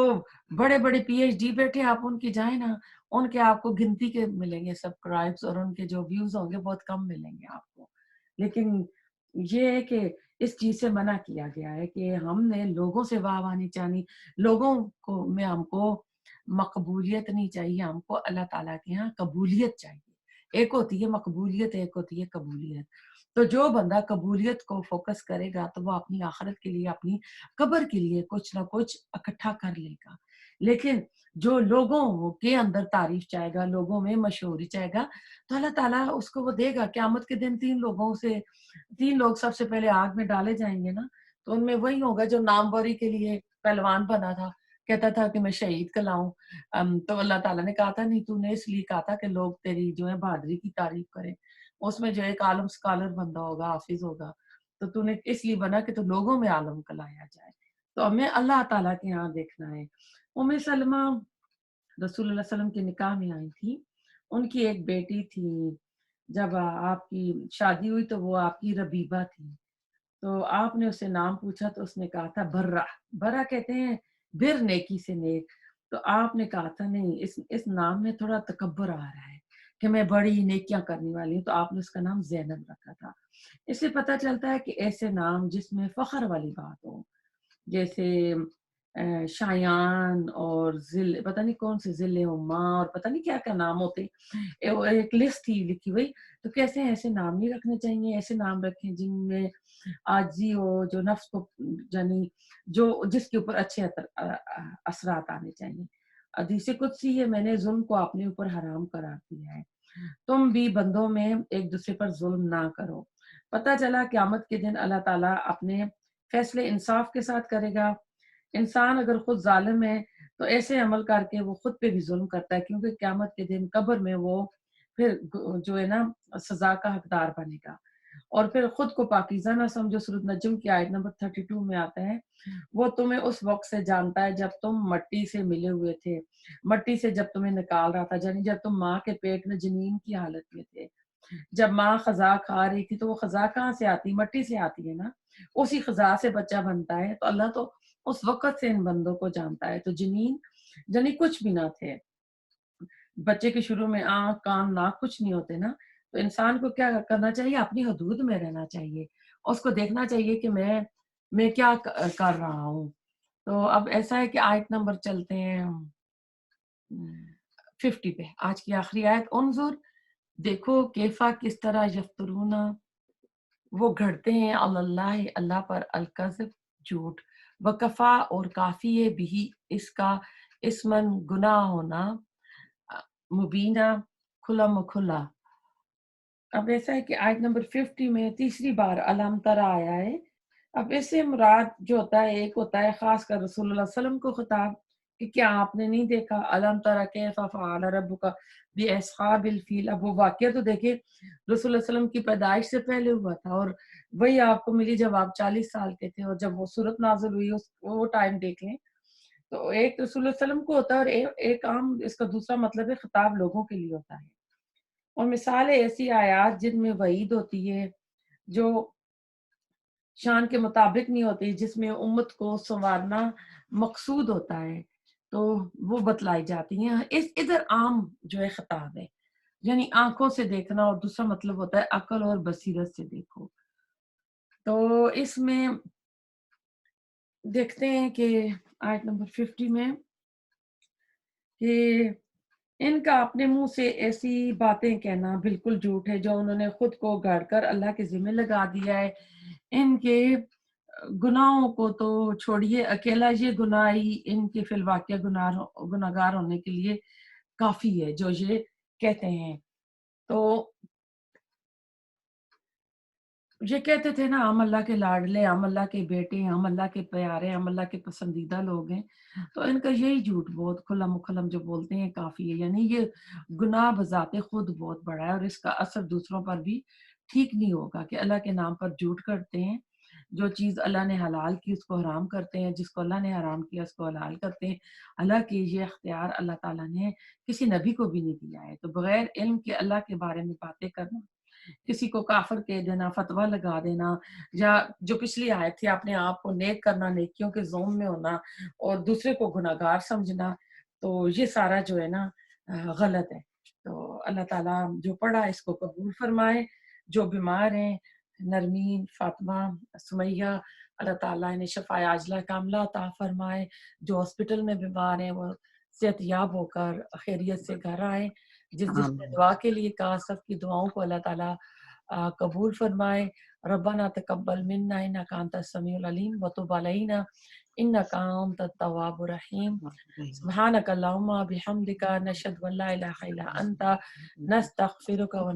بڑے بڑے پی ایچ ڈی بیٹھے, آپ ان کی جائیں نا, ان کے آپ کو گنتی کے ملیں گے سبسکرائبز, اور ان کے جو ویوز ہوں گے بہت کم ملیں گے آپ کو. لیکن یہ ہے کہ اس چیز سے منع کیا گیا ہے کہ ہم نے لوگوں سے واہ واہ نہیں چاہنی, لوگوں کو میں ہم کو مقبولیت نہیں چاہیے, ہم کو اللہ تعالیٰ کے یہاں قبولیت چاہیے. ایک ہوتی ہے مقبولیت, ایک ہوتی ہے قبولیت. تو جو بندہ قبولیت کو فوکس کرے گا تو وہ اپنی آخرت کے لیے, اپنی قبر کے لیے کچھ نہ کچھ اکٹھا کر لے گا. لیکن جو لوگوں کے اندر تعریف چاہے گا, لوگوں میں مشہوری چاہے گا, تو اللہ تعالیٰ اس کو وہ دے گا. قیامت کے دن 3 لوگ سب سے پہلے آگ میں ڈالے جائیں گے نا, تو ان میں وہی ہوگا جو ناموری کے لیے پہلوان بنا تھا, کہتا تھا کہ میں شہید کلاؤں. تو اللہ تعالیٰ نے کہا تھا نہیں, تو نے اس لیے کہا تھا کہ لوگ تیری جو ہے بہادری کی تعریف کریں. اس میں جو ایک عالم سکالر بندہ ہوگا, حافظ ہوگا, تو نے اس لیے بنا کہ تو لوگوں میں عالم کلایا جائے. تو ہمیں اللہ تعالیٰ کے یہاں دیکھنا ہے. سلمہ رسول اللہ صلی اللہ علیہ وسلم کے نکاح میں آئی تھی, ان کی ایک بیٹی تھی. جب آپ کی شادی ہوئی تو وہ آپ کی ربیبہ تھی. تو آپ نے اسے نام پوچھا تو اس نے کہا تھا برہ. برہ کہتے ہیں بر, نیکی سے نیک. تو آپ نے کہا تھا نہیں, اس نام میں تھوڑا تکبر آ رہا ہے, کہ میں بڑی نیکیاں کرنے والی ہوں، تو آپ نے اس کا نام زینب رکھا تھا۔ اس سے پتہ چلتا ہے کہ ایسے نام جس میں فخر والی بات ہو، جیسے شایان اور پتہ نہیں کون سے ذل اما اور پتہ نہیں کیا کیا نام ہوتے، ایک لسٹ تھی لکھی ہوئی، تو کیسے ایسے نام نہیں رکھنے چاہیے، ایسے نام رکھیں جن میں عاجزی ہو، جو نفس کو یعنی جو جس کے اوپر اچھے اثرات آنے چاہیے۔ حدیث قدسی ہے، میں نے ظلم کو اپنے اوپر حرام قرار دیا ہے، تم بھی بندوں میں ایک دوسرے پر ظلم نہ کرو۔ پتہ چلا قیامت کے دن اللہ تعالیٰ اپنے فیصلے انصاف کے ساتھ کرے گا۔ انسان اگر خود ظالم ہے تو ایسے عمل کر کے وہ خود پہ بھی ظلم کرتا ہے، کیونکہ قیامت کے دن قبر میں وہ پھر جو ہے نا سزا کا حقدار بنے گا۔ اور پھر خود کو پاکیزہ نہ سمجھو، سورۃ نجم کی آیت نمبر 32 میں آتا ہے، وہ تمہیں اس وقت سے جانتا ہے جب تم مٹی سے ملے ہوئے تھے، مٹی سے جب تمہیں نکال رہا تھا، یعنی جب تم ماں کے پیٹ میں جنین کی حالت میں تھے، جب ماں خزا کھا رہی تھی تو وہ خزا کہاں سے آتی؟ مٹی سے آتی ہے نا، اسی خزا سے بچہ بنتا ہے۔ تو اللہ تو اس وقت سے ان بندوں کو جانتا ہے۔ تو جنین یعنی کچھ بھی نہ تھے، بچے کے شروع میں آنکھ کان ناک کچھ نہیں ہوتے نا، تو انسان کو کیا کرنا چاہیے؟ اپنی حدود میں رہنا چاہیے، اور اس کو دیکھنا چاہیے کہ میں کیا کر رہا ہوں۔ تو اب ایسا ہے کہ آیت نمبر چلتے ہیں 50 پہ، آج کی آخری آیت، انظر دیکھو کیفا کس طرح یفترون وہ گھڑتے ہیں اللہ اللہ پر الکذب جھوٹ، وکفا اور کافی ہے بھی اس کا اسمن گناہ ہونا، مبینہ کھلا مکھلا۔ اب ایسا ہے کہ آیت نمبر 50 میں تیسری بار علم ترا آیا ہے۔ اب اس سے مراد جو ہوتا ہے، ایک ہوتا ہے خاص کر رسول اللہ علیہ وسلم کو خطاب کہ کیا آپ نے نہیں دیکھا، علم ترا کیف فعل ربک باصحاب الفیل۔ اب وہ واقعہ تو دیکھیں رسول اللہ علیہ وسلم کی پیدائش سے پہلے ہوا تھا، اور وہی آپ کو ملی جب آپ 40 سال کے تھے، اور جب وہ صورت نازل ہوئی وہ ٹائم دیکھ لیں۔ تو ایک رسول اللہ علیہ وسلم کو ہوتا ہے، اور ایک عام اس کا دوسرا مطلب ہے خطاب لوگوں کے لیے ہوتا ہے۔ اور مثال ایسی آیات جن میں وعید ہوتی ہے، جو شان کے مطابق نہیں ہوتی، جس میں امت کو سنوارنا مقصود ہوتا ہے، تو وہ بتلائی جاتی ہیں۔ ادھر عام جو ہے خطاب ہے، یعنی آنکھوں سے دیکھنا، اور دوسرا مطلب ہوتا ہے عقل اور بصیرت سے دیکھو۔ تو اس میں دیکھتے ہیں کہ آیت نمبر 50 میں کہ ان کا اپنے منہ سے ایسی باتیں کہنا بالکل جھوٹ ہے جو انہوں نے خود کو گھڑ کر اللہ کے ذمہ لگا دیا ہے۔ ان کے گناہوں کو تو چھوڑیے، اکیلا یہ گناہ ہی ان کے فی الواقع گناہگار ہونے کے لیے کافی ہے جو یہ کہتے ہیں۔ تو یہ کہتے تھے نا ہم اللہ کے لاڈلے، ہم اللہ کے بیٹے، ہم اللہ کے پیارے، ہم اللہ کے پسندیدہ لوگ ہیں، تو ان کا یہی جھوٹ بہت کھلا مکھلم جو بولتے ہیں کافی ہے۔ یعنی یہ گناہ بذات خود بہت بڑا ہے، اور اس کا اثر دوسروں پر بھی ٹھیک نہیں ہوگا کہ اللہ کے نام پر جھوٹ کرتے ہیں، جو چیز اللہ نے حلال کی اس کو حرام کرتے ہیں، جس کو اللہ نے حرام کیا اس کو حلال کرتے ہیں۔ اللہ کے یہ اختیار اللہ تعالیٰ نے کسی نبی کو بھی نہیں دیا ہے۔ تو بغیر علم کے اللہ کے بارے میں باتیں کرنا، کسی کو کافر کہہ دینا، فتویٰ لگا دینا، یا جو پچھلی آیت تھی اپنے آپ کو نیک کرنا، نیکیوں کے زوم میں ہونا اور دوسرے کو گناہگار سمجھنا، تو یہ سارا جو ہے نا غلط ہے۔ تو اللہ تعالیٰ جو پڑھا اس کو قبول فرمائے۔ جو بیمار ہیں، نرمین، فاطمہ، سمیہ، اللہ تعالیٰ انہیں شفائے عاجلہ کاملہ عطا فرمائے۔ جو ہاسپٹل میں بیمار ہیں وہ صحت یاب ہو کر خیریت سے گھر آئے۔ جس نے آمین دعا کے لیے کہا، سب کی دعاؤں کو اللہ تعالیٰ قبول فرمائے۔ ربنا تقبل منا انک انت السمیع العلیم وتب علینا انک انت التواب الرحیم۔ سبحانک اللہم بحمدک نشہد ان لا الہ الا انت نستغفرک و